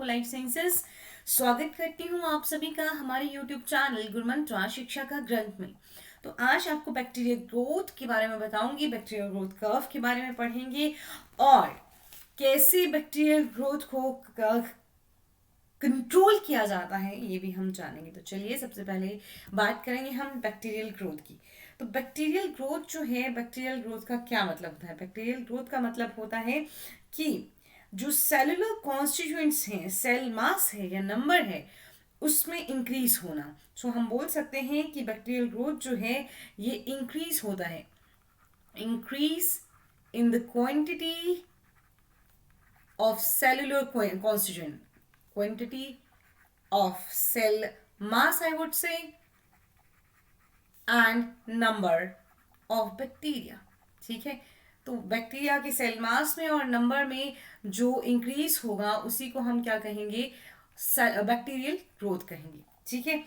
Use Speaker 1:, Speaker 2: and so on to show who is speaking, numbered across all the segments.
Speaker 1: Life sciences. स्वागत करती हूँ आप सभी का हमारे YouTube चैनल गुरुमंत्रा शिक्षा का ग्रंथ में। तो आज आपको बैक्टीरियल ग्रोथ के बारे में बताऊंगी, बैक्टीरियल ग्रोथ कर्व के बारे में पढ़ेंगे और कैसे बैक्टीरियल ग्रोथ को कंट्रोल किया जाता है ये भी हम जानेंगे। तो चलिए सबसे पहले बात करेंगे हम बैक्टीरियल ग्रोथ की। तो बैक्टीरियल ग्रोथ जो है, बैक्टीरियल ग्रोथ का क्या मतलब होता है? बैक्टीरियल ग्रोथ का मतलब होता है कि जो सेलुलर कॉन्स्टिट्यूएंट्स हैं, सेल मास है या नंबर है, उसमें इंक्रीज होना। सो हम बोल सकते हैं कि बैक्टीरियल ग्रोथ जो है ये इंक्रीज होता है, increase in the quantity of cellular constituent, quantity of cell mass I would say, and number of bacteria। ठीक है, तो बैक्टीरिया के सेल मास में और नंबर में जो इंक्रीज होगा उसी को हम क्या कहेंगे? बैक्टीरियल ग्रोथ कहेंगे। ठीक है,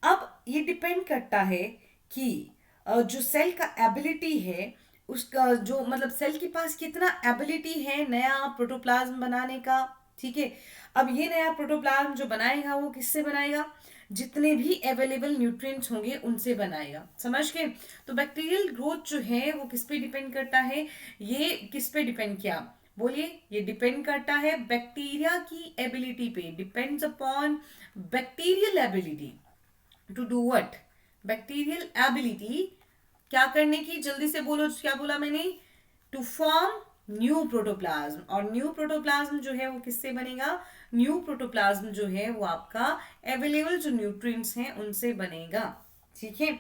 Speaker 1: अब ये डिपेंड करता है कि जो सेल का एबिलिटी है, उसका जो मतलब सेल के पास कितना एबिलिटी है नया प्रोटोप्लाज्म बनाने का। ठीक है, अब ये नया प्रोटोप्लाज्म जो बनाएगा वो किससे बनाएगा? जितने भी अवेलेबल न्यूट्रिएंट्स होंगे उनसे बनाएगा। समझ गए? तो बैक्टीरियल ग्रोथ जो है वो किस पे डिपेंड करता है? ये किस पे डिपेंड किया? बोलिए। ये डिपेंड करता है बैक्टीरिया की एबिलिटी पे, depends upon bacterial ability to do what? Bacterial ability क्या करने की? जल्दी से बोलो, क्या बोला मैंने? To form new protoplasm. और न्यू प्रोटोप्लाज्म जो है वो किससे बनेगा? न्यू प्रोटोप्लाज्म जो है वो आपका अवेलेबल जो न्यूट्रिएंट्स हैं उनसे बनेगा। ठीक है,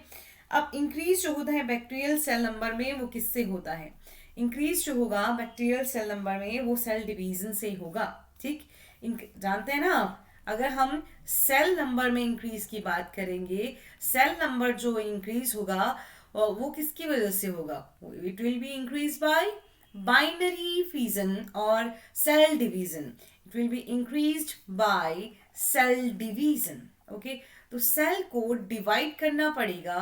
Speaker 1: अब इंक्रीज जो होता है बैक्टीरियल सेल नंबर में वो किससे होता है? इंक्रीज जो होगा बैक्टीरियल सेल नंबर में वो सेल डिवीजन से होगा। ठीक, जानते हैं ना आप? अगर हम सेल नंबर में इंक्रीज की बात करेंगे, सेल नंबर जो इंक्रीज होगा वो किसकी वजह से होगा? It will be increase by binary fission और cell division. It will be increased by cell division. Okay, तो सेल को डिवाइड करना पड़ेगा,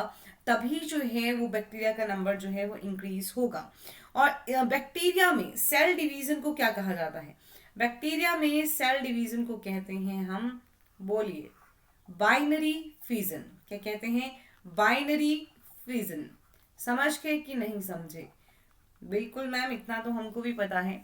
Speaker 1: तभी जो है वो बैक्टीरिया का नंबर जो है वो इंक्रीज होगा। और बैक्टीरिया में सेल डिवीजन को क्या कहा जाता है? बैक्टीरिया में सेल डिवीजन को कहते हैं हम, बोलिए, बाइनरी फिजन। क्या कहते हैं? Binary fission. समझ गए कि नहीं समझे? बिल्कुल मैम, इतना तो हमको भी पता है।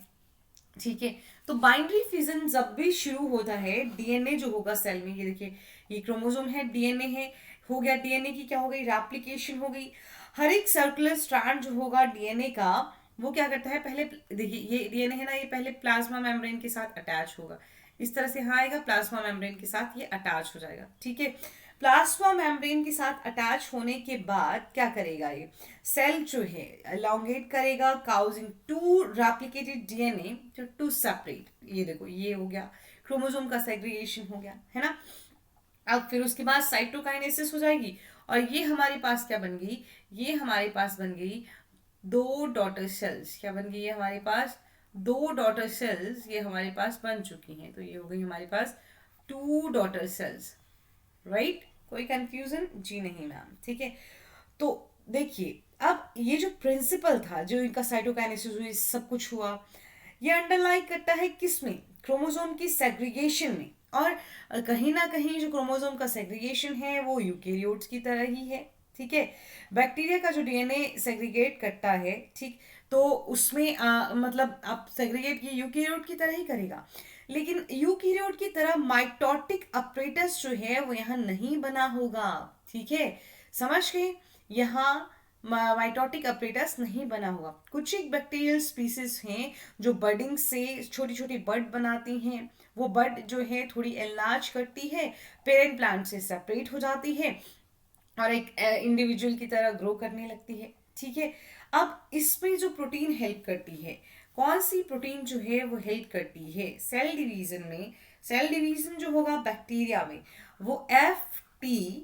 Speaker 1: ठीक है, तो बाइनरी फिजन जब भी शुरू होता है, डीएनए जो होगा सेल में, ये देखिए ये क्रोमोसोम है, डीएनए है, हो गया डीएनए की क्या हो गई? रेप्लिकेशन हो गई। हर एक सर्कुलर स्ट्रैंड जो होगा डीएनए का वो क्या करता है? पहले देखिए ये डीएनए है ना, ये पहले प्लाज्मा मेम्ब्रेन के साथ अटैच होगा। इस तरह से यहाँ आएगा, प्लाज्मा मेम्ब्रेन के साथ ये अटैच हो जाएगा। ठीक है, प्लाज्मा मेम्ब्रेन के साथ अटैच होने के बाद क्या करेगा? ये सेल जो है एलोंगेट करेगा, causing to replicated DNA to separate. ये देखो ये हो गया, क्रोमोसोम का सेग्रीगेशन हो गया, है ना। अब फिर उसके बाद साइटोकाइनेसिस हो जाएगी और ये हमारे पास क्या बन गई? ये हमारे पास बन गई दो डॉटर सेल्स। क्या बन गई? ये हमारे पास दो डॉटर सेल्स ये हमारे पास बन चुकी हैं। तो ये हो गई हमारे पास टू डॉटर सेल्स। राइट? कोई कंफ्यूजन? जी नहीं मैम। ठीक है, तो देखिए अब ये जो प्रिंसिपल था, जो इनका साइटोकाइनेसिस हुई, सब कुछ हुआ, ये अंडरलाई करता है किसमें? क्रोमोसोम की सेग्रीगेशन में। और कहीं ना कहीं जो क्रोमोसोम का सेग्रीगेशन है वो यूकेरियोट्स की तरह ही है। ठीक है, बैक्टीरिया का जो डीएनए सेग्रीगेट करता है, ठीक, तो उसमें मतलब आप सेग्रीगेट ये यूकेरियोट की तरह ही करेगा, लेकिन यूकेरियोट की तरह माइटोटिक अपरेटस जो है वो यहाँ नहीं बना होगा। ठीक है, समझ गए? यहाँ माइटोटिक अपरेटस नहीं बना होगा। कुछ एक बैक्टीरियल स्पीसीज हैं जो बडिंग से छोटी छोटी बड बनाती हैं। वो बड जो है थोड़ी एनलार्ज करती है, पेरेंट प्लांट से सेपरेट हो जाती है और एक इंडिविजुअल की तरह ग्रो करने लगती है। ठीक है, अब इसमें जो प्रोटीन हेल्प करती है, कौन सी प्रोटीन जो है वो हेल्प करती है सेल डिवीजन में? सेल डिवीजन जो होगा बैक्टीरिया में वो FTSZ,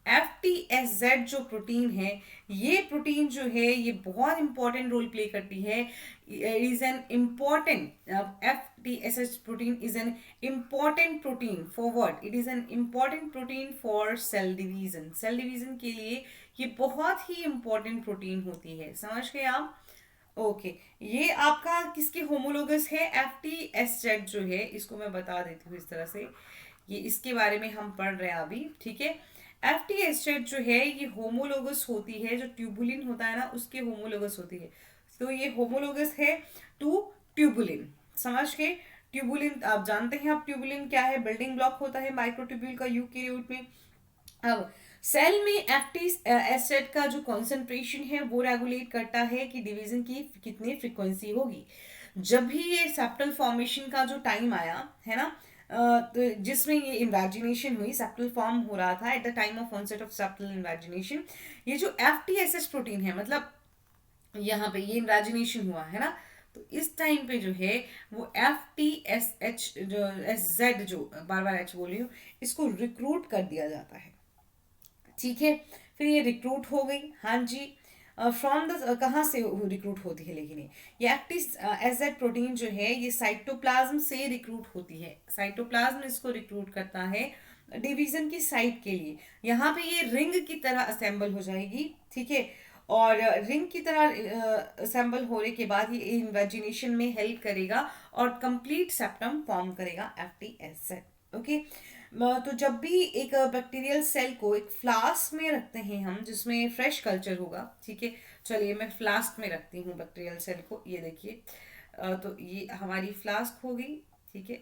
Speaker 1: FTSZ जो प्रोटीन है, ये प्रोटीन जो है ये बहुत इंपॉर्टेंट रोल प्ले करती है। Is an important FTSH protein is an important protein for what? It is an important protein for cell division. Cell division के लिए ये बहुत ही इंपॉर्टेंट प्रोटीन होती है। समझ गए आप? ओके, ये आपका किसके होमोलोगस है? FTSZ जो है, इसको मैं बता देती हूँ इस तरह से, ये इसके बारे में हम पढ़ रहे हैं अभी, ठीक है। FTSZ जो है ये होमोलोगस होती है, जो ट्यूबुलिन होता है ना उसके होमोलोगस होती है। तो ये होमोलोगस है टू ट्यूबुलिन, समझ के। ट्यूबुलिन आप जानते हैं, आप ट्यूबुलिन क्या है? बिल्डिंग ब्लॉक होता है माइक्रोट्यूब्यूल का यूकेरियोट में। अब सेल में एक्टिव एसिड का जो कॉन्सेंट्रेशन है वो रेगुलेट करता है कि डिवीजन की कितनी फ्रीक्वेंसी होगी। जब भी ये सेप्टल फॉर्मेशन का जो टाइम आया है ना, तो जिसमें ये इन्वेजिनेशन हुई, सेप्टल फॉर्म हो रहा था at the time of onset of septal invagination, ये जो FTSH प्रोटीन है, मतलब यहाँ पे ये इन्वेजिनेशन हुआ है ना, तो इस टाइम पे जो है वो FTSH जो SZ, जो बार बार एच बोल रही हूँ, इसको रिक्रूट कर दिया जाता है, ठीक है। फिर ये रिक्रूट हो गई, हाँ जी। फ्रॉम द कहाँ से रिक्रूट होती है, लेकिन ये एक्टिव एजेड प्रोटीन जो है ये साइटोप्लाज्म से रिक्रूट होती है। साइटोप्लाज्म इसको रिक्रूट करता है डिवीजन की साइट के लिए। यहाँ पे ये रिंग की तरह असेंबल हो जाएगी, ठीक है। और रिंग की तरह असेंबल होने के बाद ये इन्वेजिनेशन में हेल्प करेगा और कंप्लीट सेप्टम फॉर्म करेगा FTSZ, ओके। तो जब भी एक बैक्टीरियल सेल को एक फ्लास्क में रखते हैं हम, जिसमें फ्रेश कल्चर होगा, ठीक है। चलिए मैं फ्लास्क में रखती हूँ बैक्टीरियल सेल को, ये देखिए। तो ये हमारी फ्लास्क हो गई, ठीक है,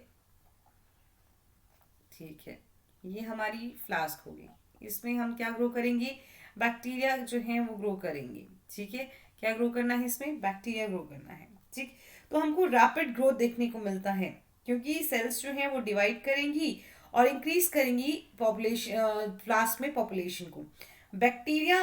Speaker 1: ठीक है। ये हमारी फ्लास्क होगी, इसमें हम क्या ग्रो करेंगे? बैक्टीरिया जो है वो ग्रो करेंगे, ठीक है। क्या ग्रो करना है इसमें? बैक्टीरिया ग्रो करना है, ठीक। तो हमको रैपिड ग्रोथ देखने को मिलता है, क्योंकि सेल्स जो है वो डिवाइड करेंगी और इंक्रीज करेंगी पॉपुलेशन, फ्लास्क में पॉपुलेशन को। बैक्टीरिया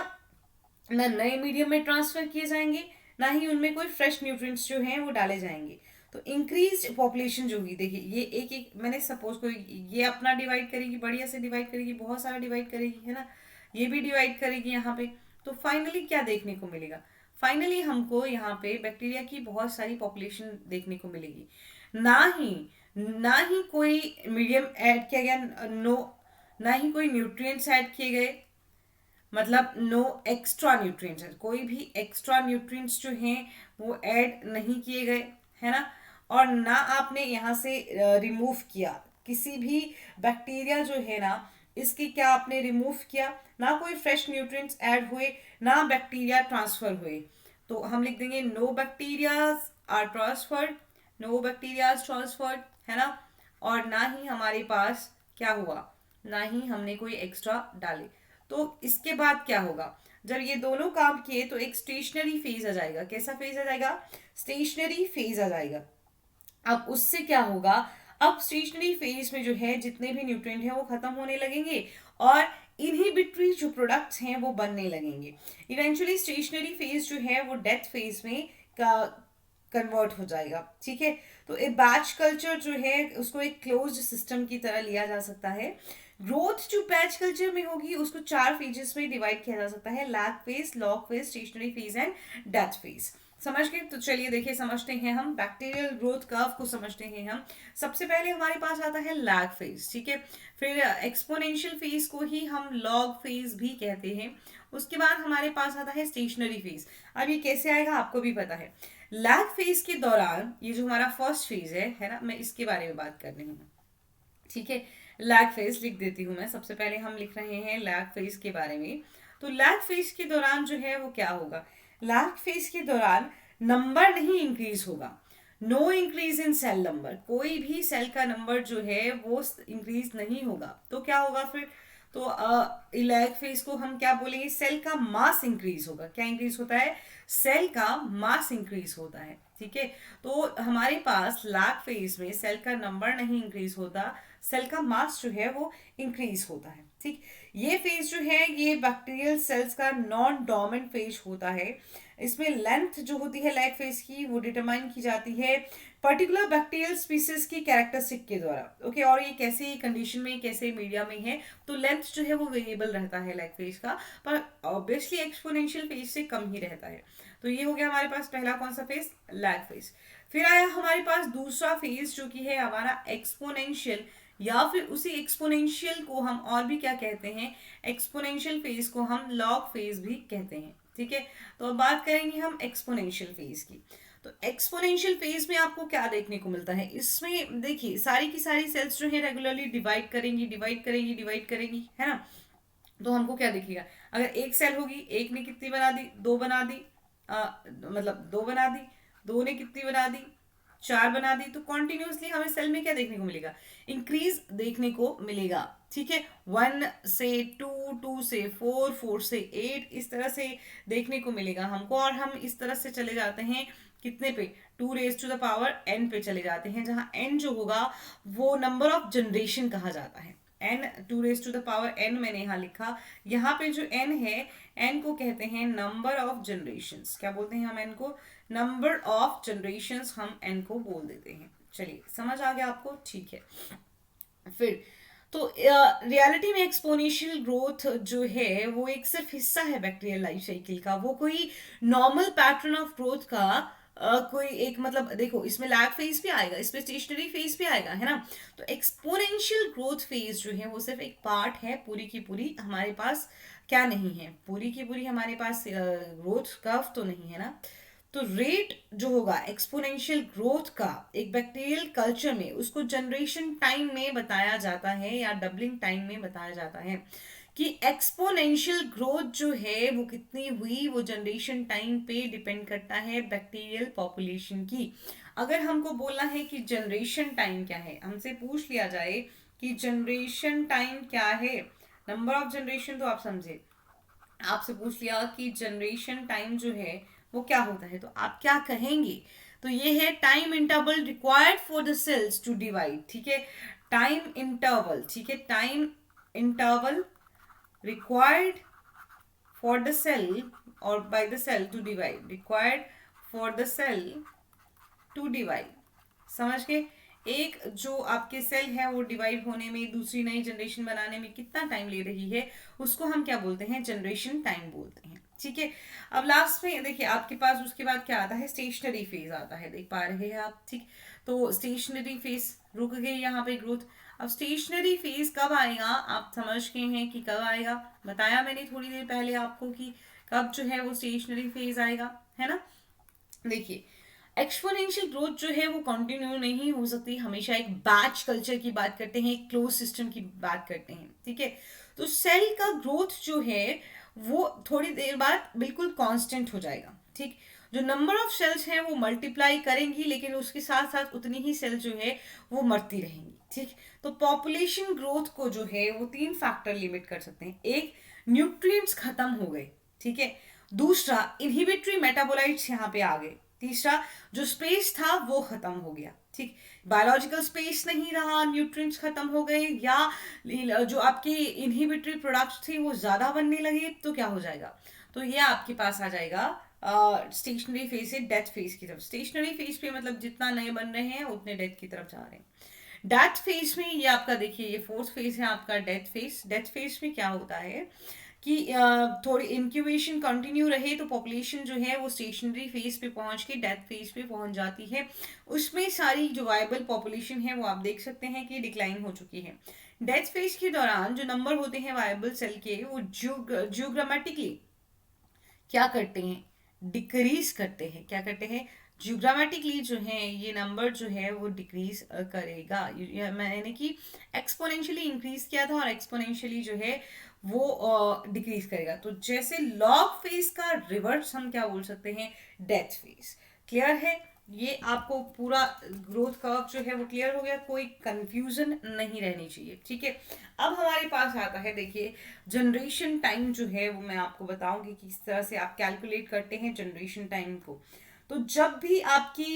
Speaker 1: ना नए मीडियम में ट्रांसफर किए जाएंगे, ना ही उनमें कोई फ्रेश न्यूट्रिएंट्स जो हैं वो डाले जाएंगे। तो इंक्रीज पॉपुलेशन जो होगी, देखिए ये एक एक मैंने सपोज कोई ये अपना डिवाइड करेगी, बढ़िया से डिवाइड करेगी, बहुत सारा डिवाइड करेगी, है ना। ये भी डिवाइड करेगी यहाँ पे। तो फाइनली क्या देखने को मिलेगा? फाइनली हमको यहाँ पे बैक्टीरिया की बहुत सारी पॉपुलेशन देखने को मिलेगी। ना ही कोई मीडियम ऐड किया गया, नो, ना ही कोई न्यूट्रिएंट्स ऐड किए गए, मतलब नो एक्स्ट्रा न्यूट्रिएंट्स, कोई भी एक्स्ट्रा न्यूट्रिएंट्स जो हैं वो ऐड नहीं किए गए, है ना। और ना आपने यहाँ से रिमूव किया किसी भी बैक्टीरिया जो है ना, इसकी क्या आपने रिमूव किया? ना कोई फ्रेश न्यूट्रिएंट्स ऐड हुए, ना बैक्टीरिया ट्रांसफर हुए। तो हम लिख देंगे no bacterias are transferred, no bacterias transferred, है ना। और ना ही हमारे पास क्या हुआ, ना ही हमने कोई एक्स्ट्रा डाले। तो इसके बाद क्या होगा? जब ये दोनों काम किए तो एक स्टेशनरी फेज आ जाएगा। कैसा फेज आ जाएगा? स्टेशनरी फेज आ जाएगा। अब उससे क्या होगा? अब स्टेशनरी फेज में जो है जितने भी न्यूट्रिएंट हैं वो खत्म होने लगेंगे और इनहिबिटरी जो प्रोडक्ट्स हैं वो बनने लगेंगे। इवेंचुअली स्टेशनरी फेज जो है वो डेथ फेज में का कन्वर्ट हो जाएगा, ठीक है। तो एक बैच कल्चर जो है उसको एक क्लोज्ड सिस्टम की तरह लिया जा सकता है। ग्रोथ जो बैच कल्चर में होगी उसको 4 फेजेस में डिवाइड किया जा सकता है: lag phase, log phase, stationary phase and death phase. समझ गए? तो चलिए देखिए, समझते हैं हम बैक्टीरियल ग्रोथ कर्व को, समझते हैं हम। सबसे पहले हमारे पास आता है लैग फेज, ठीक है। फिर एक्सपोनेंशियल फेज को ही हम लॉग फेज भी कहते हैं। उसके बाद हमारे पास आता है स्टेशनरी फेज। अब ये कैसे आएगा आपको भी पता है। लैग फेज के दौरान ये जो हमारा फर्स्ट फेज है ना, मैं इसके बारे में बात कर रही हूँ, ठीक है। लैग फेज लिख देती हूँ मैं। सबसे पहले हम लिख रहे हैं लैग फेज के बारे में। तो लैग फेज के दौरान जो है वो क्या होगा? लैग फेज के दौरान नंबर नहीं इंक्रीज होगा, no increase in cell number, कोई भी सेल का नंबर जो है वो इंक्रीज नहीं होगा। तो क्या होगा फिर? तो लैग फेज को हम क्या बोलेंगे? सेल का मास इंक्रीज होगा। क्या इंक्रीज होता है? सेल का मास इंक्रीज होता है, ठीक है। तो हमारे पास लैग फेज में सेल का नंबर नहीं इंक्रीज होता, सेल का मास जो है वो इंक्रीज होता है, ठीक। ये फेज जो है ये बैक्टीरियल सेल्स का नॉन डोमिनेंट फेज होता है। इसमें लेंथ जो होती है लैग फेज की वो डिटरमाइन की जाती है पर्टिकुलर बैक्टीरियल स्पीसीज की कैरेक्टरिस्टिक के द्वारा, ओके। और ये कैसे कंडीशन में, कैसे मीडिया में है, तो लेंथ जो है वो वेरिएबल रहता है लैग फेज का, पर ऑब्वियसली एक्सपोनेंशियल फेज से कम ही रहता है। तो ये हो गया हमारे पास पहला कौन सा फेज? Lag phase. फिर आया हमारे पास दूसरा फेज जो कि है हमारा एक्सपोनेंशियल, या फिर उसी एक्सपोनेंशियल को हम और भी क्या कहते हैं? एक्सपोनेंशियल फेज को हम लॉग फेज भी कहते हैं, ठीक है। तो अब बात करेंगे हम एक्सपोनेंशियल फेज की। तो एक्सपोनेंशियल फेज में आपको क्या देखने को मिलता है, इसमें देखिए सारी की सारी सेल्स जो है रेगुलरली डिवाइड करेंगी डिवाइड करेंगी डिवाइड करेंगी, है ना। तो हमको क्या दिखेगा, अगर एक सेल होगी, एक ने कितनी बना दी, दो बना दी, मतलब दो बना दी, दो ने कितनी बना दी, चार बना दी। तो कॉन्टिन्यूसली हमें सेल में क्या देखने को मिलेगा, इंक्रीज देखने को मिलेगा। ठीक है, वन से टू, टू से फोर, फोर से एट, इस तरह से देखने को मिलेगा हमको। और हम इस तरह से चले जाते हैं कितने पे, two raise to the power n पे चले जाते हैं, जहां एन जो होगा वो नंबर ऑफ जनरेशन कहा जाता है। N, two raise to the power n मैंने यहाँ लिखा। यहाँ पे जो एन है, एन को कहते हैं नंबर ऑफ जनरेशंस। क्या बोलते हैं हम एन को, नंबर ऑफ जनरेशंस हम एन को बोल देते हैं। चलिए समझ आ गया आपको, ठीक है। फिर तो रियलिटी में एक्सपोनेंशियल ग्रोथ जो है वो एक सिर्फ हिस्सा है बैक्टीरियल लाइफ साइकिल का, वो कोई नॉर्मल पैटर्न ऑफ ग्रोथ का कोई एक, मतलब देखो इसमें लैग फेज भी आएगा, इसमें स्टेशनरी फेज भी आएगा, है ना। तो एक्सपोनेंशियल ग्रोथ फेज जो है वो सिर्फ एक पार्ट है, पूरी की पूरी हमारे पास क्या नहीं है, पूरी की पूरी हमारे पास ग्रोथ कर्व तो नहीं है ना। तो रेट जो होगा एक्सपोनेंशियल ग्रोथ का एक बैक्टीरियल कल्चर में, उसको जनरेशन टाइम में बताया जाता है या डबलिंग टाइम में बताया जाता है कि एक्सपोनेंशियल ग्रोथ जो है वो कितनी हुई, वो जनरेशन टाइम पे डिपेंड करता है बैक्टीरियल पॉपुलेशन की। अगर हमको बोलना है कि जनरेशन टाइम क्या है, हमसे पूछ लिया जाए कि जनरेशन टाइम क्या है, नंबर ऑफ जनरेशन, तो आप समझे आपसे पूछ लिया कि जनरेशन टाइम जो है वो क्या होता है, तो आप क्या कहेंगे। तो ये है time interval required for the cells to divide. ठीक है, टाइम इंटरवल, ठीक है, time interval required for the cell और by the cell to divide, required for the cell to divide. समझ गए, एक जो आपके सेल है वो डिवाइड होने में, दूसरी नई जनरेशन बनाने में कितना टाइम ले रही है, उसको हम क्या बोलते हैं, जनरेशन टाइम बोलते हैं। ठीक है, अब लास्ट में देखिए आपके पास उसके बाद क्या आता है, स्टेशनरी फेज आता है, देख पा रहे हैं आप। ठीक, तो स्टेशनरी फेज रुक गई यहाँ पे ग्रोथ। अब स्टेशनरी फेज कब आएगा, आप समझ गए हैं कि कब आएगा, बताया मैंने थोड़ी देर पहले आपको कि कब जो है वो स्टेशनरी फेज आएगा, है ना। देखिए एक्सपोनेंशियल ग्रोथ जो है वो कंटिन्यू नहीं हो सकती, हमेशा एक बैच कल्चर की बात करते हैं, एक क्लोज सिस्टम की बात करते हैं। ठीक है, तो सेल का ग्रोथ जो है वो थोड़ी देर बाद बिल्कुल कांस्टेंट हो जाएगा। ठीक, जो नंबर ऑफ सेल्स हैं वो मल्टीप्लाई करेंगी, लेकिन उसके साथ साथ उतनी ही सेल जो है वो मरती रहेंगी। ठीक, तो पॉपुलेशन ग्रोथ को जो है वो तीन फैक्टर लिमिट कर सकते हैं। एक, न्यूट्रिएंट्स खत्म हो गए, ठीक है। दूसरा, इनहिबिटरी मेटाबोलाइट्स यहाँ पे आ गए। तीसरा, जो स्पेस था वो खत्म हो गया। ठीक, बायोलॉजिकल स्पेस नहीं रहा, न्यूट्रिएंट्स खत्म हो गए, या जो आपके इनहिबिटरी प्रोडक्ट्स थे वो ज्यादा बनने लगे, तो क्या हो जाएगा, तो ये आपके पास आ जाएगा स्टेशनरी फेज से डेथ फेज की तरफ। स्टेशनरी फेज पे मतलब जितना नए बन रहे हैं उतने डेथ की तरफ जा रहे हैं। डेथ फेज में ये आपका देखिए, ये फोर्थ फेज है आपका डेथ फेज। डेथ फेज में क्या होता है कि थोड़ी इंक्यूबेशन कंटिन्यू रहे तो पॉपुलेशन जो है वो स्टेशनरी फेज पे पहुंच के डेथ फेज पे पहुंच जाती है। उसमें सारी जो वायबल पॉपुलेशन है वो आप देख सकते हैं कि डिक्लाइन हो चुकी है। डेथ फेज के दौरान जो नंबर होते हैं वायबल सेल के, वो जियोग्रामेटिकली क्या करते हैं, डिक्रीज करते हैं। क्या करते हैं, जियोग्रामेटिकली जो है ये नंबर जो है वो डिक्रीज करेगा। मैंने कि एक्सपोनेंशियली इंक्रीज किया था और एक्सपोनेंशियली जो है वो डिक्रीज करेगा। तो जैसे लॉग फेज का रिवर्स हम क्या बोल सकते हैं, डेथ फेज। क्लियर है, ये आपको पूरा ग्रोथ कर्व जो है वो क्लियर हो गया, कोई कंफ्यूजन नहीं रहनी चाहिए। ठीक है, अब हमारे पास आता है देखिए जनरेशन टाइम जो है वो मैं आपको बताऊंगी कि किस तरह से आप कैलकुलेट करते हैं जनरेशन टाइम को। तो जब भी आपकी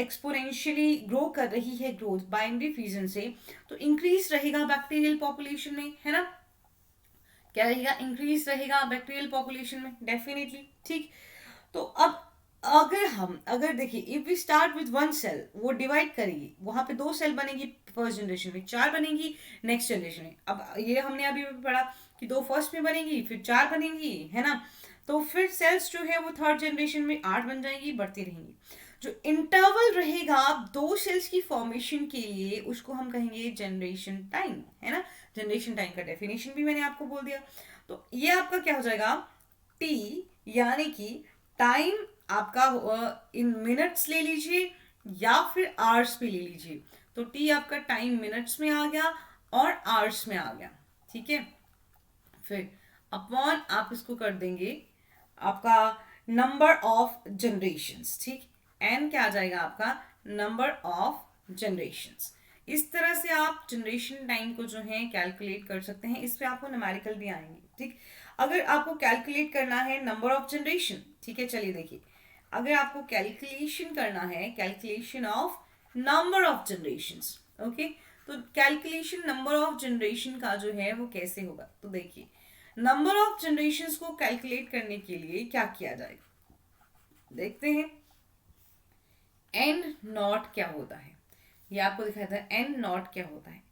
Speaker 1: एक्सपोनेंशियली ग्रो कर रही है ग्रोथ बाइनरी फ्यूजन से, तो इंक्रीज रहेगा बैक्टीरियल पॉपुलेशन में, है ना। क्या रहेगा, इंक्रीज रहेगा बैक्टीरियल पॉपुलेशन में डेफिनेटली। ठीक, तो अब अगर देखिए if we start with one cell, वो डिवाइड करेगी, वहां पे दो सेल बनेगी फर्स्ट जनरेशन में, चार बनेगी नेक्स्ट जनरेशन में। अब ये हमने अभी पढ़ा कि दो फर्स्ट में बनेगी फिर चार बनेगी, है ना। तो फिर सेल्स जो है वो थर्ड जनरेशन में आठ बन जाएंगी, बढ़ती रहेंगी। जो इंटरवल रहेगा दो सेल्स की फॉर्मेशन के लिए उसको हम कहेंगे जनरेशन टाइम, है ना। जनरेशन टाइम का डेफिनेशन भी मैंने आपको बोल दिया। तो ये आपका क्या हो जाएगा, टी यानी कि टाइम आपका इन मिनट्स ले लीजिए या फिर आवर्स में ले लीजिए। तो टी आपका टाइम मिनट्स में आ गया और आवर्स में आ गया, ठीक है। फिर अपॉन आप इसको कर देंगे आपका नंबर ऑफ जनरेशन्स, ठीक। एन क्या आ जाएगा आपका नंबर ऑफ जनरेशन्स। इस तरह से आप जनरेशन टाइम को जो है कैलकुलेट कर सकते हैं। इस पे आपको न्यूमेरिकल भी आएंगे, ठीक। अगर आपको कैलकुलेट करना है नंबर ऑफ जनरेशन, ठीक है, चलिए देखिए, अगर आपको कैलकुलेशन करना है, calculation of number of generations, okay, तो कैलकुलेशन नंबर ऑफ जनरेशन का जो है वो कैसे होगा, तो देखिए नंबर ऑफ जनरेशन्स को कैलकुलेट करने के लिए क्या किया जाएगा, देखते हैं। एन नॉट क्या होता है, ये आपको दिखाया था। एन नॉट क्या होता है,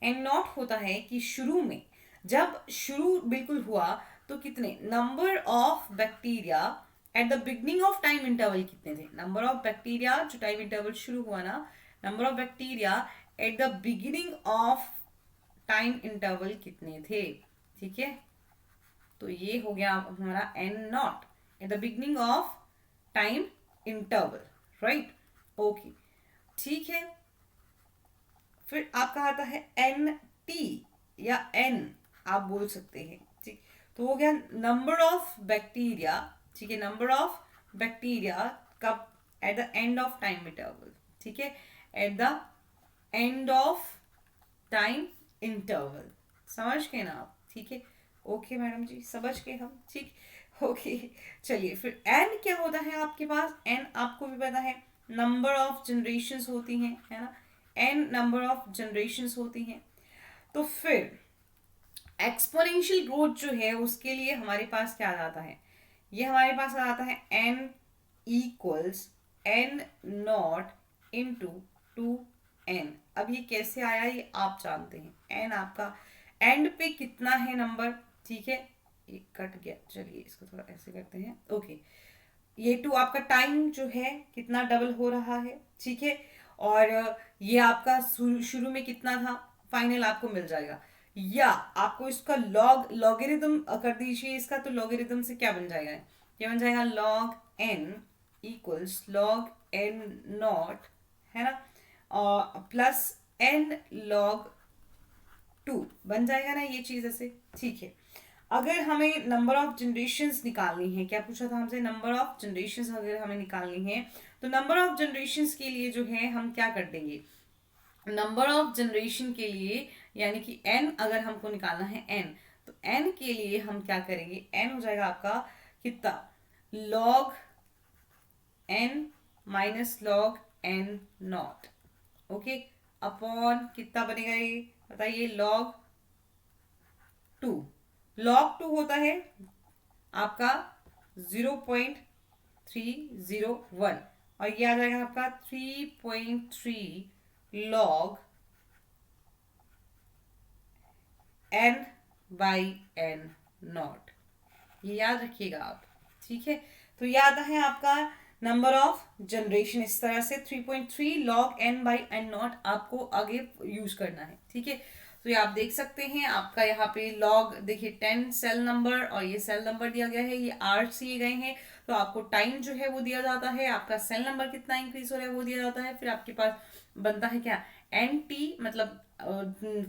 Speaker 1: एन नॉट होता है कि शुरू में, जब शुरू बिल्कुल हुआ तो कितने number of bacteria at the beginning of time interval कितने थे, नंबर ऑफ बैक्टीरिया जो टाइम इंटरवल शुरू हुआ ना, number of bacteria at the beginning of time interval कितने थे, ठीक है। तो ये हो गया हमारा N naught at the beginning of time interval, right, okay, ठीक है। फिर आपका आता है एन टी या एन आप बोल सकते हैं, ठीक। तो हो गया नंबर ऑफ बैक्टीरिया, ठीक है, नंबर ऑफ बैक्टीरिया कब at the end of time interval, ठीक है, at the end of time interval, समझ गए ना आप, ठीक है। ओके मैडम जी, समझ गए हम, ठीक, ओके। चलिए फिर एन क्या होता है आपके पास, एन आपको भी पता है नंबर ऑफ जनरेशन्स होती हैं, है ना, एन नंबर ऑफ जनरेशन्स होती हैं। तो फिर एक्सपोनेंशियल ग्रोथ जो है उसके लिए हमारे पास क्या आ जाता है, ये हमारे पास आ जाता है N equals N naught into two N. अब ये कैसे आया ये आप जानते हैं, एन आपका एंड पे कितना है नंबर, ठीक है, ये कट गया, चलिए इसको थोड़ा ऐसे करते हैं, ओके। ये टू आपका टाइम जो है कितना डबल हो रहा है, ठीक है, और ये आपका शुरू में कितना था, फाइनल आपको मिल जाएगा। या आपको इसका लॉगरिदम कर दीजिए इसका, तो लॉगरिदम से क्या बन जाएगा, ये बन जाएगा log N equals log N naught, है ना, और प्लस एन लॉग टू बन जाएगा ना ये चीज ऐसे, ठीक है। अगर हमें नंबर ऑफ जनरेशन्स निकालनी है, क्या पूछा था हमसे, नंबर ऑफ जनरेशन्स अगर हमें निकालनी है तो नंबर ऑफ जनरेशन्स के लिए जो है हम क्या कर देंगे, नंबर ऑफ जनरेशन के लिए यानी कि एन अगर हमको निकालना है एन, तो एन के लिए हम क्या करेंगे, एन हो जाएगा आपका कितना, log N minus log N naught, okay, upon कितना बनेगा ये बताइए, लॉग टू। लॉग टू होता है आपका 0.301 और ये आ जाएगा आपका 3.3 log N by N naught, ये याद रखिएगा आप, ठीक है। तो ये आता है आपका नंबर ऑफ जनरेशन, इस तरह से 3.3 log N by N naught आपको आगे यूज करना है, ठीक है। तो ये आप देख सकते हैं आपका यहाँ पे लॉग देखिए 10 सेल नंबर और ये सेल नंबर दिया गया है, ये आर्ट्स दिए गए हैं, तो आपको टाइम जो है वो दिया जाता है, आपका सेल नंबर कितना इंक्रीज हो रहा है वो दिया जाता है, फिर आपके पास बनता है क्या एन टी, मतलब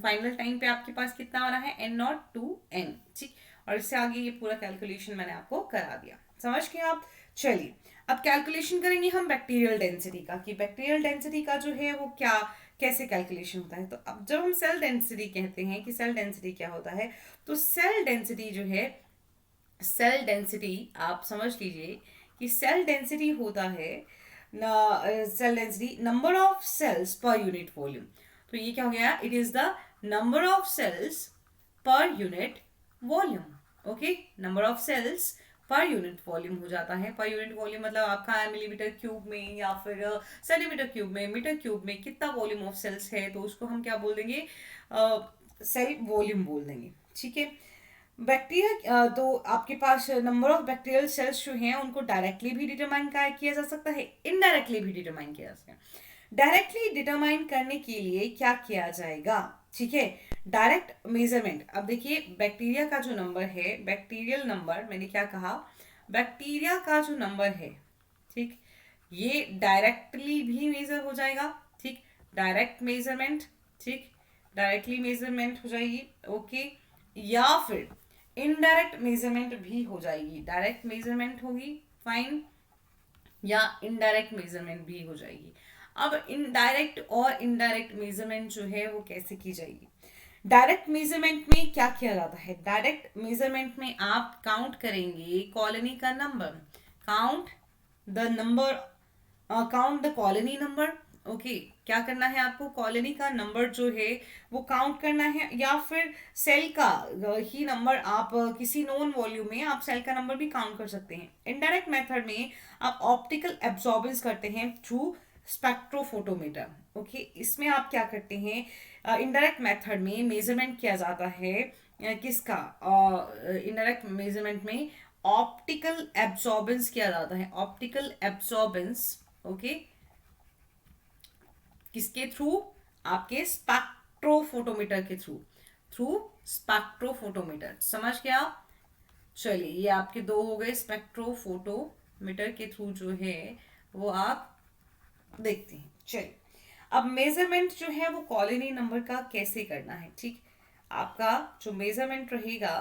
Speaker 1: फाइनल टाइम पे आपके पास कितना आ रहा है एन नॉट टू एन, ठीक। और इससे आगे ये पूरा कैलकुलेशन मैंने आपको करा दिया, समझ गए आप। चलिए अब कैलकुलेशन करेंगे हम बैक्टीरियल डेंसिटी का, कि बैक्टीरियल डेंसिटी का जो है वो क्या कैसे कैलकुलेशन होता है। तो अब जब हम सेल डेंसिटी कहते हैं कि सेल डेंसिटी क्या होता है, तो सेल डेंसिटी जो है, सेल डेंसिटी आप समझ लीजिए कि सेल डेंसिटी होता है cell density number of cells per unit volume. तो ये क्या हो गया, it is the number of cells per unit volume, okay, number of cells per unit volume हो जाता है। पर यूनिट वॉल्यूम मतलब आपका मिलीमीटर क्यूब में या फिर सेंटीमीटर क्यूब में, मीटर क्यूब में कितना वॉल्यूम ऑफ सेल्स है, तो उसको हम क्या बोल देंगे, सेल वॉल्यूम बोल देंगे, ठीक है। बैक्टीरिया तो आपके पास नंबर ऑफ बैक्टीरियल सेल्स जो हैं उनको डायरेक्टली भी डिटरमाइन किया जा सकता है, इनडायरेक्टली भी डिटरमाइन किया जा सकता है। डायरेक्टली डिटरमाइन करने के लिए क्या किया जाएगा, ठीक है, डायरेक्ट मेजरमेंट। अब देखिए बैक्टीरिया का जो नंबर है, बैक्टीरियल नंबर मैंने क्या कहा, बैक्टीरिया का जो नंबर है, ठीक, ये डायरेक्टली भी मेजर हो जाएगा, ठीक, डायरेक्ट मेजरमेंट, ठीक, डायरेक्टली मेजरमेंट हो जाएगी, ओके, या फिर इनडायरेक्ट मेजरमेंट भी हो जाएगी, डायरेक्ट मेजरमेंट होगी, फाइन, या इनडायरेक्ट मेजरमेंट भी हो जाएगी। अब इनडायरेक्ट और इनडायरेक्ट मेजरमेंट जो है वो कैसे की जाएगी? डायरेक्ट मेजरमेंट में क्या किया जाता है? डायरेक्ट मेजरमेंट में आप काउंट करेंगे कॉलोनी का number, count the number, count the colony number, okay, क्या करना है आपको? कॉलोनी का नंबर जो है वो काउंट करना है, या फिर सेल का ही नंबर, आप किसी नोन वॉल्यूम में आप सेल का नंबर भी काउंट कर सकते हैं। इनडायरेक्ट मेथड में आप ऑप्टिकल एब्जॉर्बेंस करते हैं थ्रू स्पेक्ट्रोफोटोमीटर, ओके, इसमें आप क्या करते हैं? इनडायरेक्ट मेथड में मेजरमेंट किया जाता है किसका? इनडायरेक्ट मेजरमेंट में ऑप्टिकल एब्जॉर्बेंस किया जाता है, ऑप्टिकल एब्जॉर्बेंस, ओके, किसके थ्रू? आपके स्पेक्ट्रोफोटोमीटर के थ्रू, थ्रू स्पेक्ट्रोफोटोमीटर, समझ गया? चलिए, ये आपके दो हो गए, स्पेक्ट्रोफोटोमीटर के थ्रू जो है वो आप देखते हैं। चलिए, अब मेजरमेंट जो है वो कॉलोनी नंबर का कैसे करना है, ठीक, आपका जो मेजरमेंट रहेगा,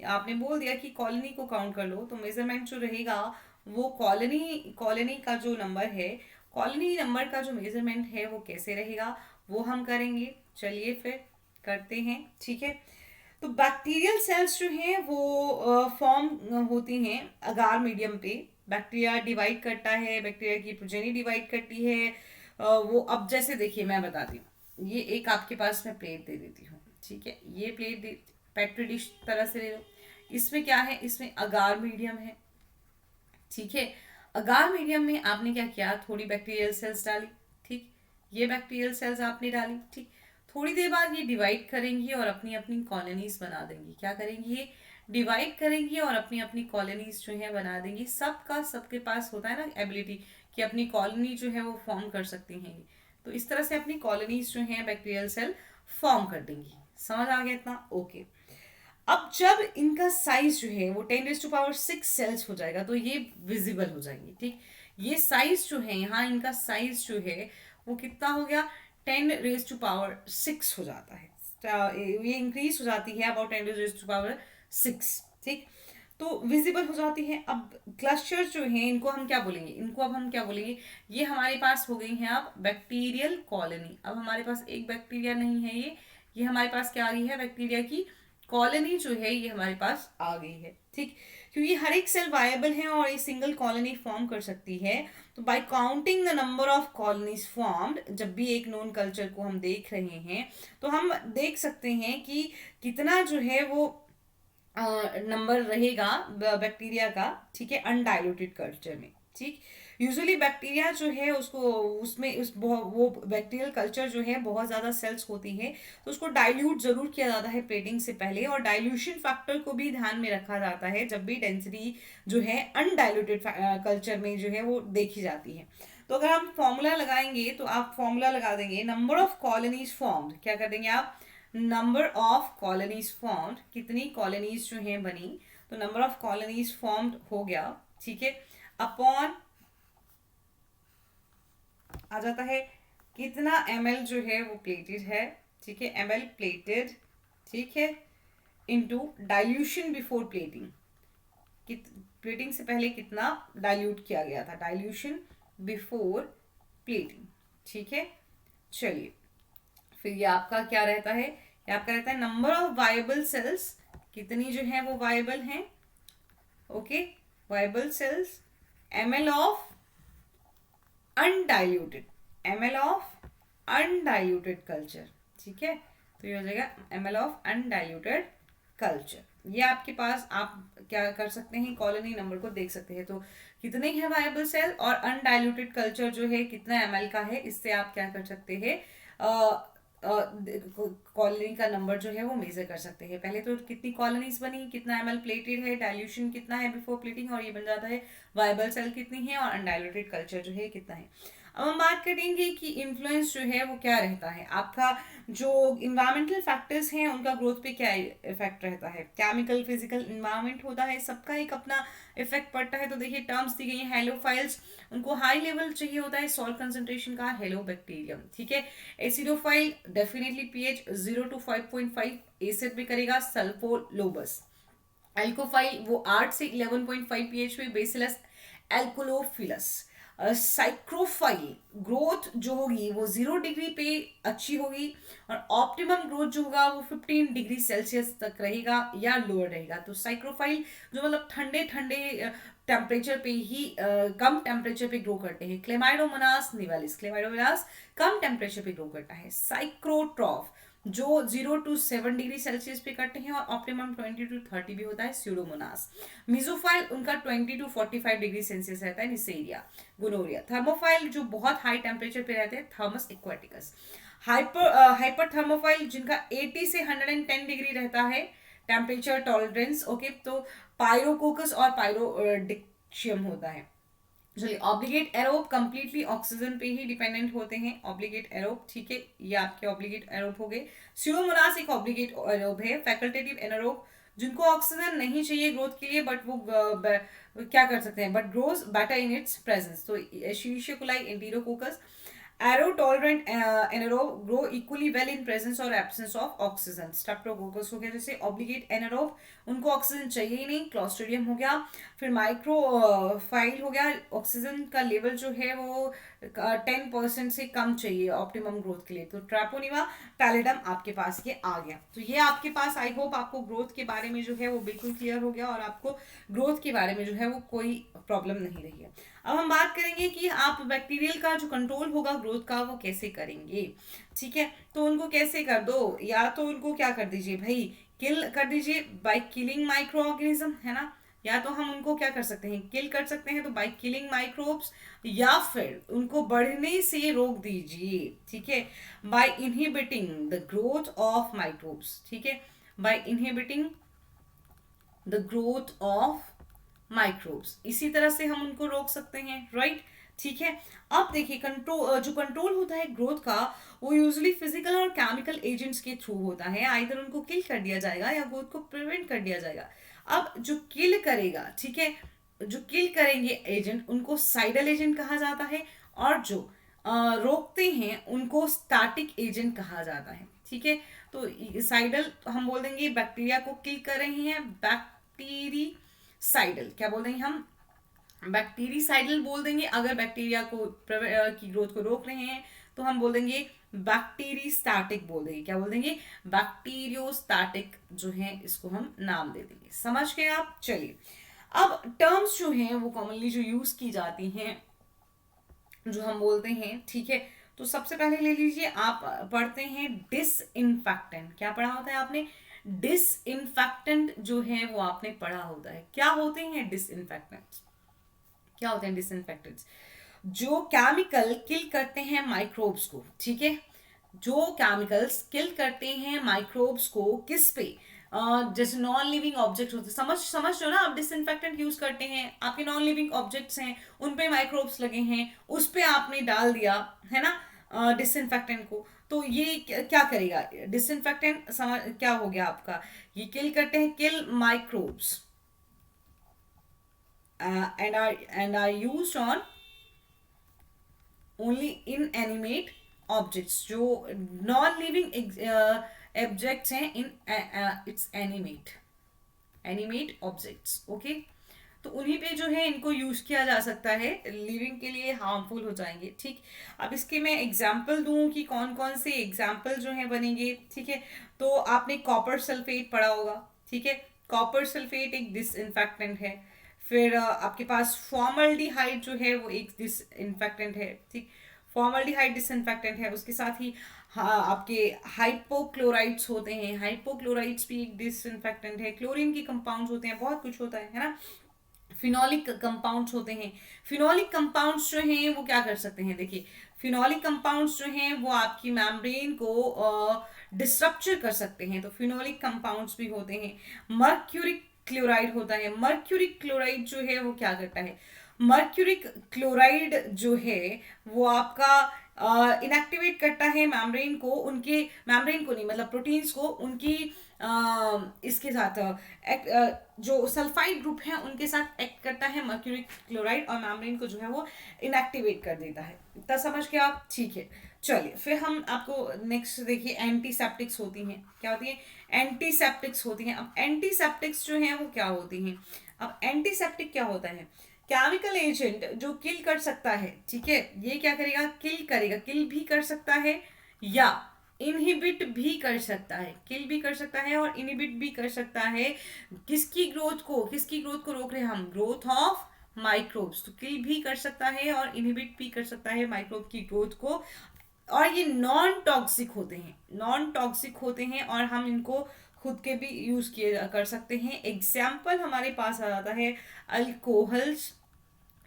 Speaker 1: आपने बोल दिया कि कॉलोनी को काउंट कर लो, तो मेजरमेंट जो रहेगा वो कॉलोनी कॉलोनी का जो नंबर है, कॉलोनी नंबर का जो मेजरमेंट है वो कैसे रहेगा वो हम करेंगे। चलिए फिर करते हैं, ठीक है। तो बैक्टीरियल सेल्स जो हैं वो फॉर्म होती हैं अगार मीडियम पे। बैक्टीरिया डिवाइड करता है, बैक्टीरिया की प्रोजेनी डिवाइड करती है। वो अब जैसे देखिए मैं बताती हूँ, ये एक आपके पास मैं प्लेट दे देती हूँ, ठीक है, ये प्लेट दे, पेट्री डिश तरह से ले लो, इसमें क्या है? इसमें अगार मीडियम है, ठीक है। अगार मीडियम में आपने क्या किया? थोड़ी बैक्टीरियल सेल्स डाली, ठीक, ये बैक्टीरियल सेल्स आपने डाली, ठीक, थोड़ी देर बाद ये डिवाइड करेंगी और अपनी अपनी कॉलोनीज बना देंगी। क्या करेंगी? ये डिवाइड करेंगी और अपनी अपनी कॉलोनीज जो है बना देंगी। सबका सबके पास होता है ना एबिलिटी कि अपनी कॉलोनी जो है वो फॉर्म कर सकती हैं, तो इस तरह से अपनी कॉलोनीज जो है बैक्टीरियल सेल फॉर्म कर देंगी। समझ आ गया इतना? ओके। अब जब इनका साइज जो है वो 10⁻6 सेल्स हो जाएगा तो ये विजिबल हो जाएंगे, ठीक, ये साइज जो है यहाँ इनका साइज जो है वो कितना हो गया? 10⁻6 हो जाता है, ये इंक्रीज हो जाती है अबाउट 10⁻6, ठीक, तो विजिबल हो जाती है। अब क्लस्टर जो है इनको हम क्या बोलेंगे? इनको अब हम क्या बोलेंगे? ये हमारे पास हो गई है अब बैक्टीरियल कॉलोनी। अब हमारे पास एक बैक्टीरिया नहीं है, ये हमारे पास क्या आ गई है? बैक्टीरिया की कॉलोनी जो है ये हमारे पास आ गई है, ठीक, क्योंकि हर एक सेल वायबल है और ये सिंगल कॉलोनी फॉर्म कर सकती है। तो bye counting the number of colonies formed, जब भी एक नोन कल्चर को हम देख रहे हैं तो हम देख सकते हैं कि कितना जो है वो नंबर रहेगा बैक्टीरिया का, ठीक है, अनडाइल्यूटेड कल्चर में, ठीक। यूजुअली बैक्टीरिया जो है उसको उसमें वो बैक्टीरियल कल्चर जो है बहुत ज़्यादा सेल्स होती है, तो उसको डाइल्यूट जरूर किया जाता है प्लेटिंग से पहले, और डाइल्यूशन फैक्टर को भी ध्यान में रखा जाता है जब भी डेंसिटी जो है अनडाइल्यूटेड कल्चर में जो है वो देखी जाती है। तो अगर हम फॉर्मूला लगाएंगे तो आप फॉर्मूला लगा देंगे नंबर ऑफ कॉलोनीज फॉर्म्ड, क्या कर देंगे आप? नंबर ऑफ कॉलोनीज फॉर्म्ड, कितनी कॉलोनीज जो हैं बनी, तो नंबर ऑफ कॉलोनीज फॉर्म्ड हो गया, ठीक है, अपॉन आ जाता है कितना ml जो है वो प्लेटेड है, ठीक है, ml प्लेटेड, ठीक है, into dilution before plating, plating से पहले कितना डाइल्यूट किया गया था, डाइल्यूशन बिफोर प्लेटिंग, ठीक है। चलिए, फिर ये आपका क्या रहता है? ये आपका रहता है नंबर ऑफ वायबल सेल्स, कितनी जो है वो वायबल हैं, okay, viable cells, ml of undiluted, ml of undiluted culture, ठीक है, तो ये हो जाएगा ml ऑफ अनडाइल्यूटेड कल्चर। ये आपके पास आप क्या कर सकते हैं? कॉलोनी नंबर को देख सकते हैं, तो कितने हैं वायबल सेल और अनडाइल्यूटेड कल्चर जो है कितना ml का है, इससे आप क्या कर सकते हैं? कॉलोनी का नंबर जो है वो मेजर कर सकते हैं। पहले तो कितनी कॉलोनीज बनी, कितना ml प्लेटेड है, डाइल्यूशन कितना है बिफोर प्लेटिंग, और ये बन जाता है वायबल सेल कितनी है और अनडाइल्यूटेड कल्चर जो है कितना है। अब हम बात करेंगे कि इन्फ्लुएंस जो है वो क्या रहता है आपका, जो इन्वायरमेंटल फैक्टर्स हैं उनका ग्रोथ पे क्या इफेक्ट रहता है। केमिकल, फिजिकल, इन्वायरमेंट होता है, सबका एक अपना इफेक्ट पड़ता है। तो देखिए टर्म्स दी गई हैं, हेलोफाइल्स उनको हाई लेवल चाहिए होता है सॉल्ट कंसंट्रेशन का, हेलोबैक्टीरियम, ठीक है। Acidophile definitely pH 0 to 5.5 acid में करेगा, सल्फोलोबस। एल्कोफाइल वो 8 से 11.5 पीएच में, बेसिलस एल्कोलोफिलस। साइक्रोफाइल ग्रोथ जो होगी वो 0 डिग्री पे अच्छी होगी, और ऑप्टिमम ग्रोथ जो होगा वो 15 डिग्री सेल्सियस तक रहेगा या लोअर रहेगा। तो साइक्रोफाइल जो मतलब ठंडे ठंडे टेम्परेचर पे ही कम टेम्परेचर पे ग्रो करते हैं। क्लेमाइडोमोनास निवालिस, क्लेमाइडोमोनास कम टेम्परेचर पे ग्रो करता है। साइक्रोट्रॉफ जो 0 to 7 डिग्री सेल्सियस पे करते हैं, और ऑप्टिमम 20 to 30 भी होता है, स्यूडोमोनास। मिजोफाइल उनका 20 to 45 डिग्री सेल्सियस रहता है, निसेरिया। गोनोरिया। थर्मोफाइल जो बहुत हाई टेम्परेचर पे रहते हैं, थर्मस एक्वाटिकस। हाइपर थर्मोफाइल जिनका 80 से 110 डिग्री रहता है टेम्परेचर टॉलरेंस, ओके। तो पायरोकोकस और पायरोडिक्शियम होता है। चलिए, ऑब्लिगेट एरोब कंप्लीटली ऑक्सीजन पे ही डिपेंडेंट होते हैं, ऑब्लिगेट एरोब, ठीक है। ये आपके ऑब्लिगेट एरोब हो गए। स्यूडोमोनास एक ऑब्लिगेट एरोब है। फैकल्टेटिव एनारोब जिनको ऑक्सीजन नहीं चाहिए ग्रोथ के लिए, बट वो क्या कर सकते हैं, but grows better in its presence. तो Escherichia coli, Enterococcus. Aero tolerant anaerobe grow equally well in presence और एब्सेंस ऑफ ऑक्सीजन, स्ट्रेप्टोकोकस हो गया। जैसे ऑब्लिगेट एनारोब उनको ऑक्सीजन चाहिए ही नहीं, क्लॉस्ट्रिडियम हो गया। फिर माइक्रो फाइल हो गया, ऑक्सीजन का लेवल जो है वो 10% से कम चाहिए ऑप्टिमम ग्रोथ के लिए। तो ट्रैपोनिमा पैलिडम आपके पास ये आ गया। तो ये आपके पास, आई होप आपको ग्रोथ के बारे में जो है वो बिल्कुल क्लियर हो गया, और आपको ग्रोथ के बारे में जो है वो कोई प्रॉब्लम नहीं रही है। अब हम बात करेंगे कि आप बैक्टीरियल का जो कंट्रोल होगा ग्रोथ का वो कैसे करेंगे, ठीक है। तो उनको कैसे कर दो, या तो उनको क्या कर दीजिए भाई, किल कर दीजिए बाय किलिंग माइक्रो ऑर्गेनिज्म, है ना। या तो हम उनको क्या कर सकते हैं, किल कर सकते हैं, तो बाय किलिंग माइक्रोब्स, या फिर उनको बढ़ने से रोक दीजिए, ठीक है, by inhibiting the growth of microbes, ठीक है, by inhibiting the growth of microbes. इसी तरह से हम उनको रोक सकते हैं, राइट, ठीक है। अब देखिए कंट्रोल, जो कंट्रोल होता है ग्रोथ का, वो यूजुअली फिजिकल और केमिकल एजेंट्स के थ्रू होता है। आइदर उनको किल कर दिया जाएगा या ग्रोथ को प्रिवेंट कर दिया जाएगा। अब जो किल करेगा, ठीक है, जो किल करेंगे एजेंट उनको साइडल एजेंट कहा जाता है, और जो रोकते हैं उनको स्टैटिक एजेंट कहा जाता है, ठीक है। तो साइडल हम बोल देंगे बैक्टीरिया को किल कर रही हैं, बैक्टीरिसाइडल क्या बोल देंगे हम, बैक्टीरिसाइडल बोल देंगे। अगर बैक्टीरिया को की ग्रोथ को रोक रहे हैं तो हम बोल देंगे बैक्टीरियोस्टैटिक बोल देंगे, क्या बोल देंगे, बैक्टीरियोस्टैटिक जो है इसको हम नाम दे देंगे। समझ गए आप। चलिए, अब टर्म्स जो हैं वो कॉमनली जो यूज की जाती हैं, जो हम बोलते हैं, ठीक है। तो सबसे पहले ले लीजिए, आप पढ़ते हैं डिसइंफेक्टेंट। क्या पढ़ा होता है आपने, डिसइंफेक्टेंट जो है वो आपने पढ़ा होता है। क्या होते हैं डिसइंफेक्टेंट्स, क्या होते हैं डिसइंफेक्टेंट्स, जो केमिकल किल करते हैं माइक्रोब्स को, ठीक है, जो केमिकल्स किल करते हैं माइक्रोब्स को, किस पे, जैसे नॉन लिविंग ऑब्जेक्ट होते, समझ जो ना, आप डिसइंफेक्टेंट यूज करते हैं, आपके नॉन लिविंग ऑब्जेक्ट्स हैं उन पे माइक्रोब्स लगे हैं, उस पे आपने डाल दिया है ना डिसइंफेक्टेंट को, तो ये क्या करेगा डिसइंफेक्टेंट, समझ क्या हो गया आपका, ये किल करते हैं, kill microbes and are used on only inanimate objects, जो नॉन लिविंग ऑब्जेक्ट्स हैं, in its animate objects, okay. तो उन्हीं पे जो है इनको यूज किया जा सकता है, लिविंग के लिए हार्मफुल हो जाएंगे, ठीक। अब इसके मैं एग्जाम्पल दूं कि कौन कौन से एग्जाम्पल जो है बनेंगे, ठीक है। तो आपने कॉपर सल्फेट पढ़ा होगा, ठीक है, कॉपर सल्फेट एक डिसइंफेक्टेंट है। फिर आपके पास फॉर्मल्डिहाइड जो है वो एक डिसइंफेक्टेंट है, ठीक, फॉर्मल्डिहाइड डिसइंफेक्टेंट है। उसके साथ ही हाँ आपके हाइपोक्लोराइड्स होते हैं, हाइपोक्लोराइड्स भी एक डिसइंफेक्टेंट है। क्लोरीन के कंपाउंड्स होते हैं, बहुत कुछ होता है ना। फिनोलिक कंपाउंड्स होते हैं, फिनोलिक कंपाउंड्स जो हैं वो क्या कर सकते हैं, देखिए फिनोलिक कंपाउंड्स जो हैं वो आपकी मेम्ब्रेन को डिस्ट्रक्चर कर सकते हैं, तो फिनोलिक कंपाउंड्स भी होते हैं। मर्क्यूरिक क्लोराइड होता है, मर्क्यूरिक क्लोराइड जो है वो क्या करता है, मर्क्यूरिक क्लोराइड जो है वो आपका इनएक्टिवेट करता है मेम्ब्रेन को, उनके मेम्ब्रेन को नहीं मतलब प्रोटीन्स को उनकी इसके साथ जो सल्फाइड ग्रुप है उनके साथ एक्ट करता है मर्क्यूरिक क्लोराइड, और मेम्ब्रेन को जो है वो इनएक्टिवेट कर देता है। इतना समझ के आप, ठीक है। चलिए फिर हम आपको नेक्स्ट देखिए, एंटीसेप्टिक्स होती हैं, क्या होती है? एंटीसेप्टिक्स होती हैं। अब एंटीसेप्टिक्स जो हैं वो क्या होती हैं? अब एंटीसेप्टिक क्या होता है? केमिकल एजेंट जो किल कर सकता है, ठीक है, ये क्या करेगा? किल करेगा, किल भी कर सकता है या इनहिबिट भी कर सकता है, किल भी कर सकता है और इनहिबिट भी कर सकता है। किसकी ग्रोथ को, किसकी ग्रोथ को रोक रहे हैं हम? Growth of microbes. तो किल भी कर सकता है और इनहिबिट भी कर सकता है माइक्रोब की ग्रोथ को। और ये नॉन टॉक्सिक होते हैं, नॉन टॉक्सिक होते हैं, और हम इनको खुद के भी यूज किए कर सकते हैं। एग्जाम्पल हमारे पास आ जाता है अल्कोहल्स,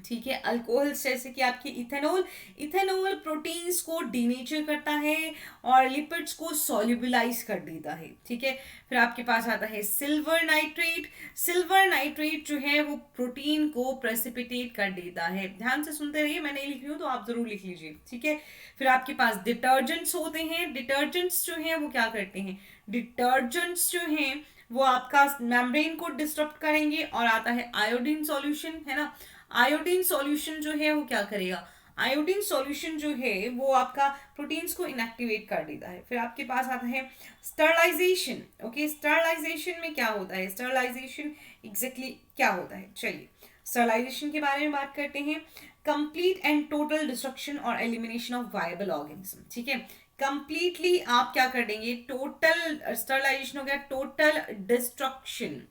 Speaker 1: ठीक है, अल्कोहल्स जैसे कि आपकी इथेनॉल। इथेनॉल प्रोटीन्स को डीनेचर करता है और लिपिड्स को सॉल्युबलाइज कर देता है, ठीक है। फिर आपके पास आता है सिल्वर नाइट्रेट। सिल्वर नाइट्रेट जो है वो प्रोटीन को प्रेसिपिटेट कर देता है। ध्यान से सुनते रहिए, मैं नहीं लिख रही हूँ तो आप जरूर लिख लीजिए, ठीक है। फिर आपके पास डिटर्जेंट्स होते हैं। डिटर्जेंट्स जो हैं वो क्या करते हैं? डिटर्जेंट्स जो हैं वो आपका मेम्ब्रेन को डिस्टर्ब करेंगे। और आता है आयोडीन सॉल्यूशन, है ना। आयोडीन सॉल्यूशन जो है वो क्या करेगा? आयोडीन सॉल्यूशन जो है वो आपका प्रोटीन्स को इनएक्टिवेट कर देता है। फिर आपके पास आता है स्टरलाइजेशन। ओके, स्टरलाइजेशन में क्या होता है? स्टरलाइजेशन एग्जैक्टली क्या होता है? चलिए स्टरलाइजेशन के बारे में बात करते हैं। कंप्लीट एंड टोटल डिस्ट्रक्शन और एलिमिनेशन ऑफ वायबल ऑर्गेनिज्म, ठीक है। कंप्लीटली आप क्या कर देंगे? टोटल स्टरलाइजेशन हो गया टोटल डिस्ट्रक्शन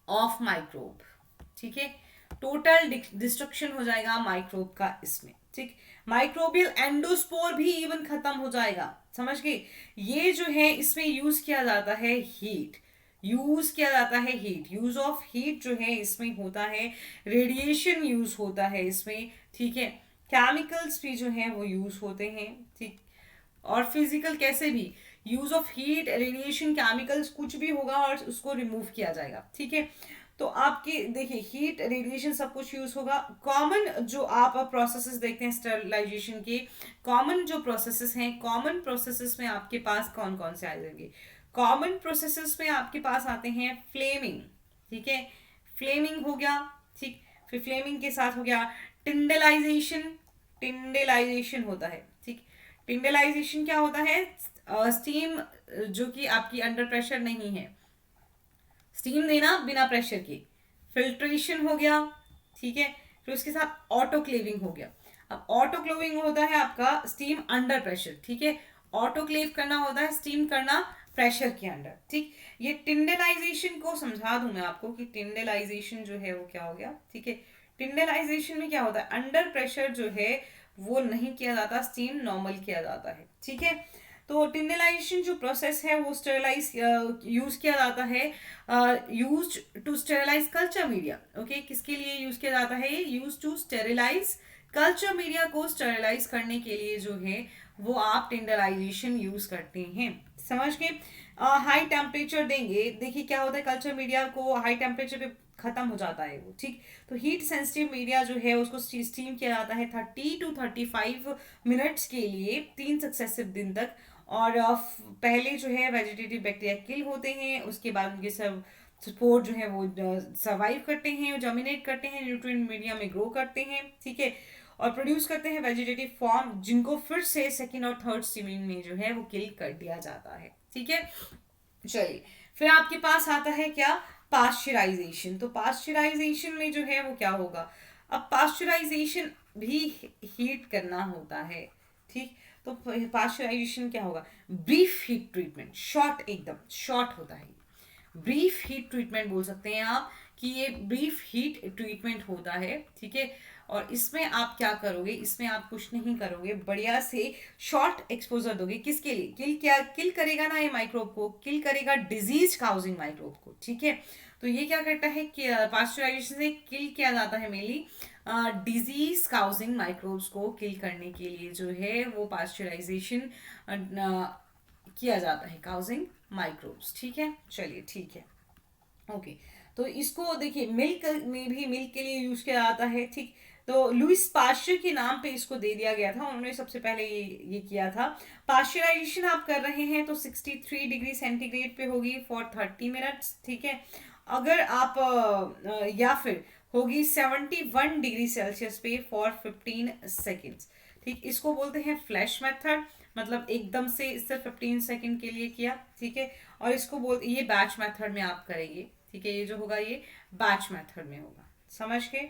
Speaker 1: ऑफ माइक्रोब, ठीक है। टोटल डिस्ट्रक्शन हो जाएगा माइक्रोब का इसमें, ठीक। माइक्रोबियल एंडोस्पोर भी इवन खत्म हो जाएगा, समझ गए। ये जो है इसमें यूज किया जाता है हीट, यूज किया जाता है हीट, यूज ऑफ हीट जो है इसमें होता है। रेडिएशन यूज होता है इसमें, ठीक है। केमिकल्स भी जो है वो यूज होते हैं, ठीक। और फिजिकल कैसे भी, use of heat, radiation, chemicals कुछ भी होगा और उसको रिमूव किया जाएगा, ठीक है। तो आपके देखिए हीट, रेडिएशन सब कुछ यूज होगा। कॉमन जो आप प्रोसेसेस देखते हैं स्टरलाइजेशन के, कॉमन जो प्रोसेसेस हैं, कॉमन प्रोसेसेस में आपके पास कौन कौन से आ जाएंगे? कॉमन प्रोसेसेस में आपके पास आते हैं फ्लेमिंग, ठीक है। फ्लेमिंग हो गया, ठीक। फिर फ्लेमिंग के साथ हो गया टिंडलाइजेशन। टिंडलाइजेशन होता है, ठीक। टिंडलाइजेशन क्या होता है? स्टीम जो कि आपकी अंडर प्रेशर नहीं है, स्टीम देना बिना प्रेशर के। फिल्ट्रेशन हो गया, ठीक है। फिर उसके साथ ऑटोक्लेविंग हो गया। अब ऑटोक्लेविंग होता है आपका स्टीम अंडर प्रेशर, ठीक है। ऑटोक्लेव करना होता है स्टीम करना प्रेशर के अंडर, ठीक। ये टिंडलाइजेशन को समझा दूं मैं आपको कि टिंडलाइजेशन जो है वो क्या हो गया, ठीक है। टिंडलाइजेशन में क्या होता है? अंडर प्रेशर जो है वो नहीं किया जाता, स्टीम नॉर्मल किया जाता है, ठीक है। तो टिंडलाइजेशन जो प्रोसेस है वो स्टेरलाइज यूज किया जाता है, use to sterilize culture media. Okay, किसके लिए यूज किया जाता है? ये use to sterilize culture media को स्टेरिलाइज करने के लिए जो है वो आप टिंडलाइजेशन यूज करते हैं, समझ गए। हाई टेम्परेचर देंगे, देखिए क्या होता है, कल्चर मीडिया को हाई टेम्परेचर पे खत्म हो जाता है वो, ठीक। तो हीट सेंसिटिव मीडिया जो है उसको स्टीम किया जाता है 30 to 35 मिनट्स के लिए 3 सक्सेसिव दिन तक। और पहले जो है वेजिटेटिव बैक्टीरिया किल होते हैं, उसके बाद उनके सब स्पोर जो है वो सर्वाइव करते हैं, जर्मिनेट करते हैं, न्यूट्रिएंट मीडिया में ग्रो करते हैं, ठीक है। और प्रोड्यूस करते हैं वेजिटेटिव फॉर्म, जिनको फिर से सेकेंड और थर्ड स्टीमिंग में जो है वो किल कर दिया जाता है, ठीक है। चलिए फिर आपके पास आता है क्या? पास्चराइजेशन। तो पास्चराइजेशन में जो है वो क्या होगा? अब पास्चराइजेशन भी हीट करना होता है, ठीक। तो पास्चराइजेशन क्या होगा? ब्रीफ हीट ट्रीटमेंट, शॉर्ट, एकदम शॉर्ट होता है। ब्रीफ हीट ट्रीटमेंट बोल सकते हैं आप कि ये ब्रीफ हीट ट्रीटमेंट होता है, ठीक है। और इसमें आप क्या करोगे? इसमें आप कुछ नहीं करोगे, बढ़िया से शॉर्ट एक्सपोजर दोगे। किसके लिए? किल करेगा ना ये माइक्रोब को, किल करेगा डिजीज काउजिंग माइक्रोब को, ठीक है। तो ये क्या करता है कि पास्चराइजेशन से किल किया जाता है मेनली डिजीज काउजिंग माइक्रोब्स को किल करने के लिए जो है वो पास्चराइजेशन किया जाता है, काउजिंग माइक्रोब्स, ठीक है। चलिए ठीक है, ओके। तो इसको देखिए मिल्क में भी मिल्क के लिए यूज किया जाता है, ठीक। तो लुइस पाश्चर के नाम पे इसको दे दिया गया था, उन्होंने सबसे पहले ये किया था। पाश्चराइजेशन आप कर रहे हैं तो 63 डिग्री सेंटीग्रेड पे होगी फॉर 30 मिनट्स, ठीक है। अगर आप या फिर होगी 71 डिग्री सेल्सियस पे फॉर 15 सेकेंड्स, ठीक। इसको बोलते हैं फ्लैश मेथड, मतलब एकदम से सिर्फ 15 सेकेंड के लिए किया, ठीक है। और इसको बोलते, ये बैच मेथड में आप करेंगे, ठीक है। ये जो होगा ये बैच मेथड में होगा, समझ के?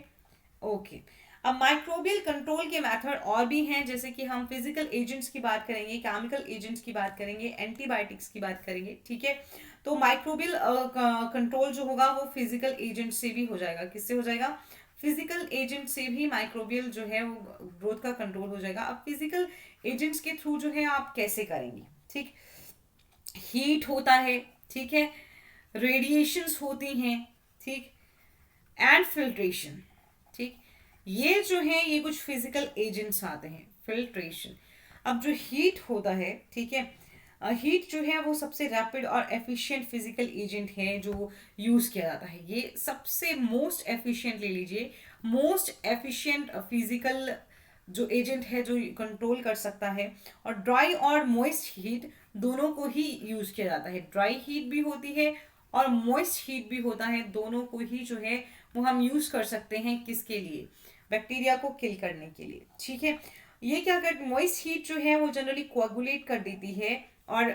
Speaker 1: ओके। अब माइक्रोबियल कंट्रोल के मेथड और भी हैं, जैसे कि हम फिजिकल एजेंट्स की बात करेंगे, केमिकल एजेंट्स की बात करेंगे, एंटीबायोटिक्स की बात करेंगे, ठीक है। तो माइक्रोबियल कंट्रोल जो होगा वो फिजिकल एजेंट से भी हो जाएगा। किससे हो जाएगा? फिजिकल एजेंट से भी माइक्रोबियल जो है वो ग्रोथ का कंट्रोल हो जाएगा। अब फिजिकल एजेंट्स के थ्रू जो है आप कैसे करेंगे, ठीक। हीट होता है, ठीक है, रेडिएशंस होती हैं, ठीक, एंड फिल्ट्रेशन, ठीक। ये जो है ये कुछ फिजिकल एजेंट्स आते हैं। फिल्ट्रेशन, अब जो हीट होता है, ठीक है, हीट जो है वो सबसे रैपिड और एफिशिएंट फिजिकल एजेंट है जो यूज किया जाता है। ये सबसे मोस्ट एफिशिएंट ले लीजिए, मोस्ट एफिशिएंट फिजिकल जो एजेंट है जो कंट्रोल कर सकता है। और ड्राई और मॉइस्ट हीट दोनों को ही यूज किया जाता है। ड्राई हीट भी होती है और मॉइस्ट हीट भी होता है, दोनों को ही जो है वो हम यूज कर सकते हैं। किसके लिए? बैक्टीरिया को किल करने के लिए, ठीक है। ये क्या कर, मॉइस्ट हीट जो है वो जनरली कोएगुलेट कर देती है और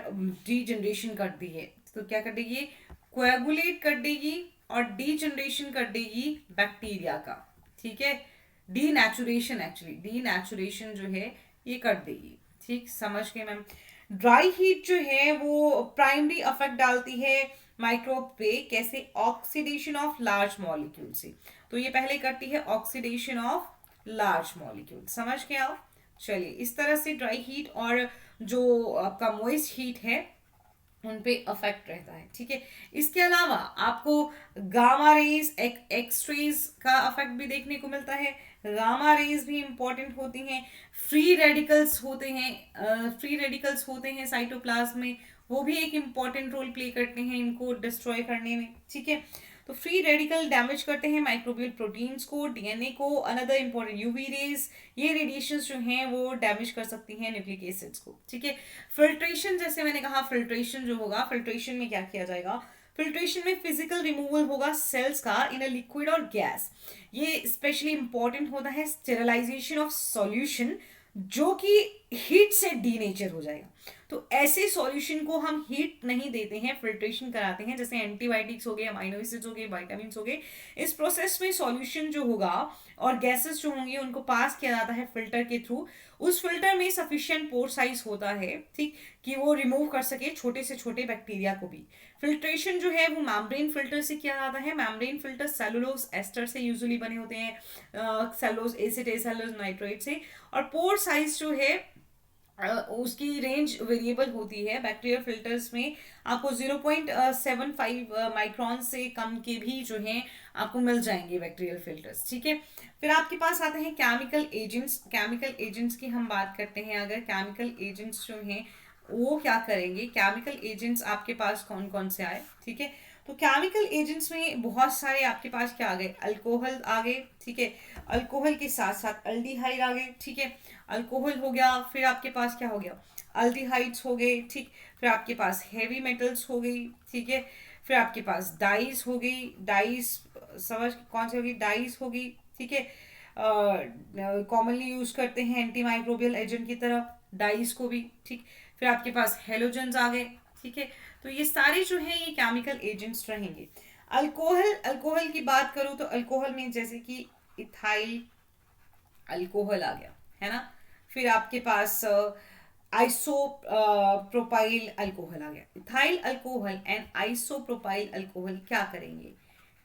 Speaker 1: डीजनरेशन कर दी है। तो क्या कर देगी? कोएगुलेट कर देगी और डीजनरेशन कर देगी बैक्टीरिया का, ठीक है। डीनेचुरेशन, एक्चुअली डीनेचुरेशन जो है ये कर देगी, ठीक। समझ गए मैम? ड्राई हीट जो है वो प्राइमरी इफेक्ट डालती है माइक्रोब पे। कैसे? ऑक्सीडेशन ऑफ लार्ज मॉलिक्यूल से। तो ये पहले करती है ऑक्सीडेशन ऑफ लार्ज मॉलिक्यूल, समझ गए आप? चलिए, इस तरह से ड्राई हीट और जो आपका मॉइस्ट हीट है उन पे अफेक्ट रहता है, ठीक है। इसके अलावा आपको गामा रेज, एक्स रेज का अफेक्ट भी देखने को मिलता है। गामा रेज भी इंपॉर्टेंट होती हैं। फ्री रेडिकल्स होते हैं, फ्री रेडिकल्स होते हैं साइटोप्लाज्म में, वो भी एक इंपॉर्टेंट रोल प्ले करते हैं इनको डिस्ट्रॉय करने में, ठीक है। तो फ्री रेडिकल डैमेज करते हैं माइक्रोबियल प्रोटीन्स को, डीएनए को। अनदर इंपॉर्टेंट यूवी रेज, ये रेडिएशंस जो हैं वो डैमेज कर सकती हैं न्यूक्लिक एसिड्स को, ठीक है। फिल्ट्रेशन, जैसे मैंने कहा, फिल्ट्रेशन जो होगा, फिल्ट्रेशन में क्या किया जाएगा? फिल्ट्रेशन में फिजिकल रिमूवल होगा सेल्स का इन अ लिक्विड और गैस। ये स्पेशली इंपॉर्टेंट होता है स्टेरिलाइजेशन ऑफ सॉल्यूशन जो कि हीट से डीनेचर हो जाएगा। तो ऐसे सॉल्यूशन को हम हीट नहीं देते हैं, फिल्ट्रेशन कराते हैं। जैसे एंटीबायोटिक्स हो गए, अमाइनो एसिड्स हो गए, विटामिन हो गए, इस प्रोसेस में सॉल्यूशन जो होगा और गैसेस जो होंगी उनको पास किया जाता है फिल्टर के थ्रू। उस फिल्टर में सफिशिएंट पोर साइज होता है, ठीक, कि वो रिमूव कर सके छोटे से छोटे बैक्टीरिया को भी। फिल्ट्रेशन जो है वो मैम्ब्रेन फिल्टर से किया जाता है। मैम्ब्रेन फिल्टर सेलुलोज एस्टर से यूजुअली बने होते हैं, सेलुलोज एसिड, सेलुलोज नाइट्रेट से। और पोर साइज जो है उसकी रेंज वेरिएबल होती है। बैक्टीरियल फिल्टर्स में आपको 0.75 माइक्रोन से कम के भी जो हैं आपको मिल जाएंगे बैक्टीरियल फिल्टर्स, ठीक है। फिर आपके पास आते हैं केमिकल एजेंट्स। केमिकल एजेंट्स की हम बात करते हैं। अगर केमिकल एजेंट्स जो हैं वो क्या करेंगे, केमिकल एजेंट्स आपके पास कौन कौन से आए, ठीक है। तो केमिकल एजेंट्स में बहुत सारे आपके पास क्या आ गए? अल्कोहल आ गए, ठीक है। अल्कोहल के साथ साथ अल्डिहाइड आ गए, ठीक है। अल्कोहल हो गया, फिर आपके पास क्या हो गया? अल्डिहाइड्स हो गए, ठीक। फिर आपके पास हेवी मेटल्स हो गई, ठीक है। फिर आपके पास डाइस हो गई, डाइस समझ कौन सी होगी? डाइस हो गई, ठीक है। कॉमनली यूज करते हैं एंटी माइक्रोबियल एजेंट की तरह डाइस को भी, ठीक। फिर आपके पास हेलोजन्स आ गए, ठीक है। तो ये सारे जो हैं ये केमिकल एजेंट्स रहेंगे। अल्कोहल, अल्कोहल की बात करूं तो अल्कोहल में जैसे कि इथाइल अल्कोहल आ गया, है ना। फिर आपके पास आइसोप्रोपाइल अल्कोहल आ गया। Ethyl alcohol and isopropyl alcohol क्या करेंगे?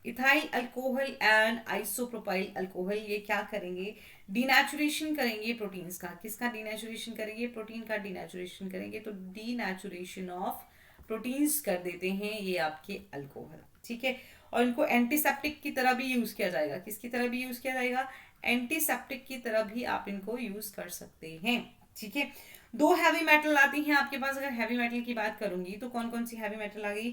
Speaker 1: Ethyl alcohol and isopropyl alcohol ये क्या करेंगे? डीनेचुरेशन करेंगे प्रोटीन्स का। किसका डीनेचुरेशन करेंगे? प्रोटीन का डीनेचुरेशन करेंगे। तो डीनेचुरेशन ऑफ प्रोटीन्स कर देते हैं ये आपके अल्कोहल, ठीक है। और इनको एंटीसेप्टिक की तरह भी यूज किया जाएगा। किसकी तरह भी यूज किया जाएगा? एंटीसेप्टिक की तरह भी आप इनको यूज कर सकते हैं, ठीक है। दो हैवी मेटल आती हैं आपके पास। अगर हैवी मेटल की बात करूंगी तो कौन कौन सी हैवी मेटल आ गई?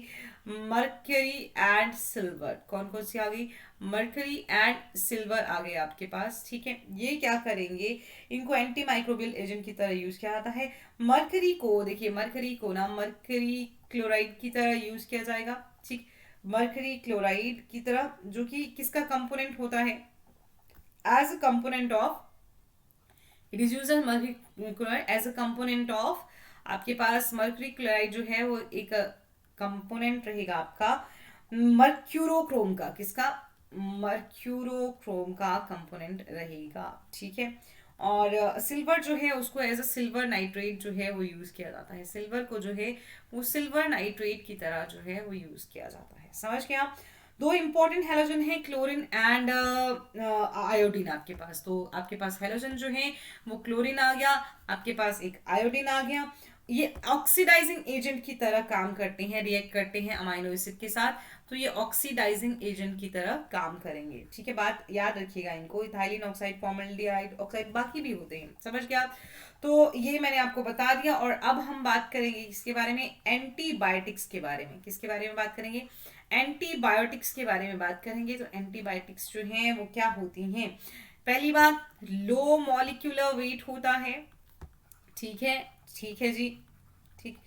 Speaker 1: Mercury and silver. कौन कौन सी आ गई? मर्करी एंड सिल्वर आ गए आपके पास। ठीक है, ये क्या करेंगे, इनको एंटी माइक्रोबियल एजेंट की तरह यूज किया जाता है। मरकरी को देखिए, मरकरी को ना मरकरी क्लोराइड की तरह यूज किया जाएगा। ठीक, मरकरी क्लोराइड की तरह, जो कि किसका कंपोनेंट होता है? As a component of, it is use as mercury chloride as a component of, आपके पास मर्करी क्लोराइड जो है वो एक कंपोनेंट रहेगा आपका मर्क्यूरोक्रोम का। किसका? मर्क्यूरोक्रोम का कंपोनेंट रहेगा। ठीक है, और सिल्वर जो है उसको एज अ सिल्वर नाइट्रेट जो है वो यूज किया जाता है। सिल्वर को जो है वो सिल्वर नाइट्रेट की तरह जो है वो यूज किया जाता है। समझ गए आप? दो इंपॉर्टेंट हैलोजन है, क्लोरीन एंड आयोडीन आपके पास। तो आपके पास हैलोजन जो है वो क्लोरीन आ गया, आपके पास एक आयोडीन आ गया। ये ऑक्सीडाइजिंग एजेंट की तरह काम करते हैं, रिएक्ट करते हैं अमाइनो एसिड के साथ। तो ये ऑक्सीडाइजिंग एजेंट की तरह काम करेंगे। ठीक है, बात याद रखिएगा इनको। इथाइलिन ऑक्साइड, फॉर्मल्डिहाइड ऑक्साइड, बाकी भी होते हैं। समझ गया आप? तो ये मैंने आपको बता दिया। और अब हम बात करेंगे इसके बारे में, एंटीबायोटिक्स के बारे में। किसके बारे में बात करेंगे? एंटीबायोटिक्स के बारे में बात करेंगे। तो एंटीबायोटिक्स जो हैं वो क्या होती हैं? पहली बात, लो मॉलिक्यूलर वेट होता है। ठीक है, ठीक है जी, ठीक।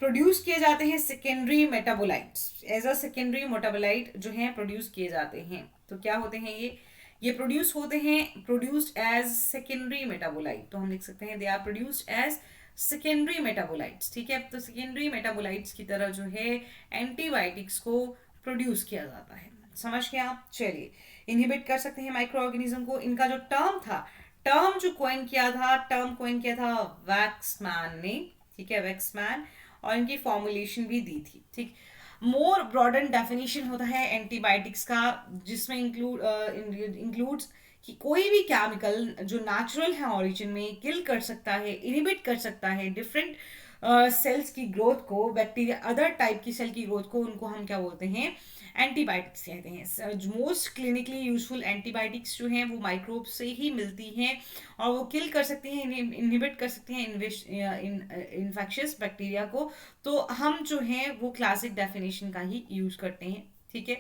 Speaker 1: प्रोड्यूस किए जाते हैं secondary metabolites, as a secondary metabolite जो हैं प्रोड्यूस किए जाते हैं। तो क्या होते हैं ये प्रोड्यूस होते हैं, प्रोड्यूस्ड एज सेकेंडरी मेटाबोलाइट। तो हम लिख सकते हैं they are produced as secondary metabolites. ठीक है, तो सेकेंडरी मेटाबोलाइट्स की तरह जो है एंटीबायोटिक्स को प्रोड्यूस किया जाता है। समझ गए आप? चलिए, इनहिबिट कर सकते हैं माइक्रो ऑर्गेनिज्म को। इनका जो टर्म था, टर्म जो कोइन किया था, टर्म कोइन किया था वैक्समैन ने। ठीक है, वैक्समैन, और इनकी फॉर्मुलेशन भी दी थी। ठीक, मोर ब्रॉडन डेफिनेशन होता है एंटीबायोटिक्स का, जिसमें इंक्लूड्स कि कोई भी केमिकल जो नेचुरल है ऑरिजिन में, किल कर सकता है, इनिबिट कर सकता है डिफरेंट सेल्स की ग्रोथ को, बैक्टीरिया अदर टाइप की सेल की ग्रोथ को, उनको हम क्या बोलते हैं? एंटीबायोटिक्स कहते हैं। मोस्ट क्लिनिकली यूजफुल एंटीबायोटिक्स जो हैं वो माइक्रोब से ही मिलती हैं, और वो किल कर सकती हैं, इनहिबिट कर सकती हैं इन्फेक्शियस बैक्टीरिया को। तो हम जो हैं वो क्लासिक डेफिनेशन का ही यूज करते हैं। ठीक है,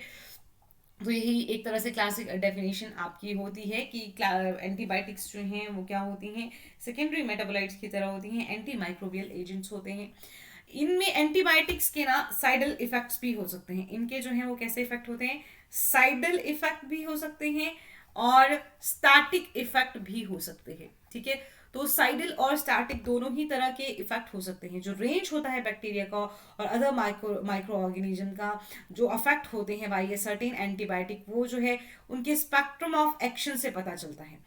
Speaker 1: तो यही एक तरह से क्लासिक डेफिनेशन आपकी होती है कि एंटीबायोटिक्स जो हैं वो क्या होती हैं? सेकेंडरी मेटाबोलाइट्स की तरह होती हैं, एंटी माइक्रोबियल एजेंट्स होते हैं। इनमें एंटीबायोटिक्स के ना साइडल इफेक्ट्स भी हो सकते हैं। इनके जो हैं वो कैसे इफेक्ट होते हैं? साइडल इफेक्ट भी हो सकते हैं और स्टैटिक इफेक्ट भी हो सकते हैं। ठीक है, तो साइडल और स्टैटिक दोनों ही तरह के इफेक्ट हो सकते हैं। जो रेंज होता है बैक्टीरिया का और अदर माइक्रो ऑर्गेनिज्म का, जो अफेक्ट होते हैं बाय ए सर्टेन एंटीबायोटिक, वो जो है उनके स्पेक्ट्रम ऑफ एक्शन से पता चलता है।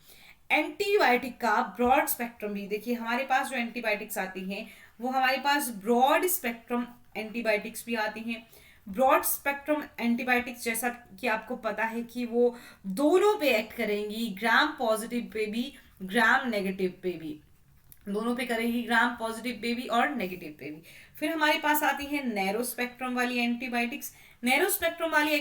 Speaker 1: एंटीबायोटिक का ब्रॉड स्पेक्ट्रम भी देखिए, हमारे पास जो एंटीबायोटिक्स आती हैं वो हमारे पास ब्रॉड स्पेक्ट्रम एंटीबायोटिक्स भी आती हैं। ब्रॉड स्पेक्ट्रम एंटीबायोटिक्स, जैसा कि आपको पता है कि वो दोनों पे एक्ट करेंगी, ग्राम पॉजिटिव पे भी, ग्राम नेगेटिव पे भी, दोनों पे करेगी, ग्राम पॉजिटिव पे भी और नेगेटिव पे भी। फिर हमारे पास आती है नैरो स्पेक्ट्रम वाली एंटीबायोटिक्स। नैरो स्पेक्ट्रम वाली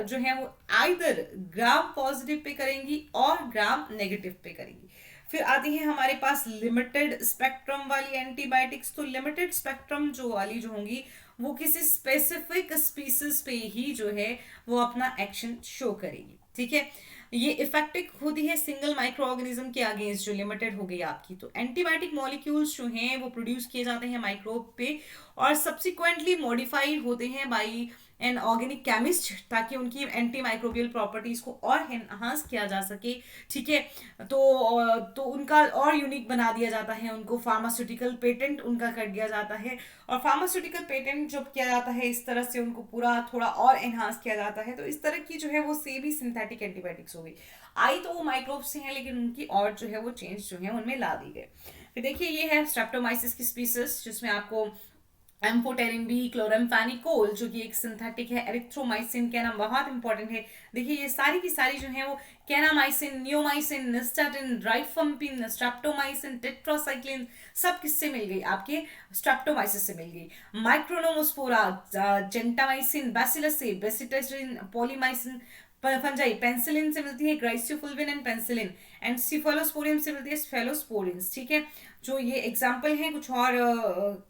Speaker 1: जो है वो आइदर ग्राम पॉजिटिव पे करेंगी और ग्राम नेगेटिव पे करेंगी। फिर आती है हमारे पास लिमिटेड स्पेक्ट्रम वाली एंटीबायोटिक्स। तो लिमिटेड स्पेक्ट्रम जो वाली जो होंगी वो किसी स्पेसिफिक स्पीसीज पे ही जो है वो अपना एक्शन शो करेगी। ठीक है, ये इफेक्टिव होती है सिंगल माइक्रो ऑर्गेनिज्म के अगेंस्ट, जो लिमिटेड हो गई आपकी। तो एंटीबायोटिक मॉलिक्यूल्स जो हैं वो प्रोड्यूस किए जाते हैं माइक्रोब पे और सब्सिक्वेंटली मॉडिफाइड होते हैं बाई एन ऑर्गेनिक केमिस्ट, ताकि उनकी एंटी माइक्रोबियल प्रॉपर्टीज को और एनहांस किया जा सके। ठीक है, तो उनका और यूनिक बना दिया जाता है, उनको फार्मास्यूटिकल पेटेंट उनका कर दिया जाता है। और फार्मास्यूटिकल पेटेंट जब किया जाता है इस तरह से, उनको पूरा थोड़ा और एनहांस किया जाता है। तो इस तरह की जो है वो सेमी सिंथेटिक एंटीबायोटिक्स हो गई। आई तो वो माइक्रोब से हैं, लेकिन उनकी और जो है वो चेंज जो है उनमें ला दी गए। फिर देखिए, ये है स्ट्रेप्टोमाइसिस की स्पीसीज, जिसमें आपको एम्फोटेरिन बी, क्लोराम्फेनिकोल जो कि एक सिंथेटिक है, एरिथ्रोमाइसिन कहना बहुत इंपॉर्टेंट है। देखिए, ये सारी की सारी जो है वो kanamycin, neomycin, nystatin, rifampin, streptomycin, tetracycline, सब किससे मिल गई? आपके स्ट्रेप्टोमाइसिस से मिल गई। माइक्रोनोमोस्पोरा, जेंटामाइसिन, बैसिलस से, बेसिटेरिन, पॉलीमाइसिन, फंजाई पेंसिलिन से मिलती है ग्राइसियोफुल्विन एंड पेंसिलिन, एंड सिफेलोस्पोरियम से मिलती है स्फेलोस्पोरिन्स, ठीक है। जो ये एग्जाम्पल हैं, कुछ और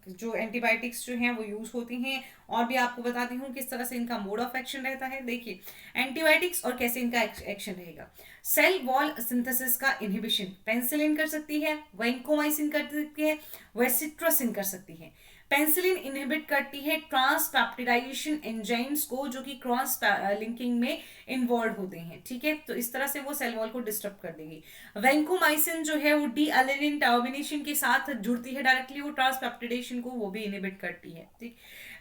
Speaker 1: जो एंटीबायोटिक्स जो हैं वो यूज होती हैं, और भी आपको बताती हूँ किस तरह से इनका मोड ऑफ एक्शन रहता है। देखिए एंटीबायोटिक्स और कैसे इनका एक्शन रहेगा। सेल वॉल सिंथेसिस का इनहिबिशन पेंसिलिन कर सकती है, वैंकोमाइसिन कर सकती है, वेसिट्रोसिन कर सकती है। पेंसिलिन इनहिबिट करती है ट्रांसपेप्टिडाइजेशन एंजाइम्स को, जो कि क्रॉस लिंकिंग में इन्वॉल्व होते हैं, ठीक है। तो इस तरह से वो सेल वॉल को डिस्टर्ब कर देगी। वैंकोमाइसिन जो है वो डी एलेनिन टर्मिनेशन के साथ जुड़ती है डायरेक्टली, वो ट्रांसपेप्टिडेशन को वो भी इनहिबिट करती है, ठीक।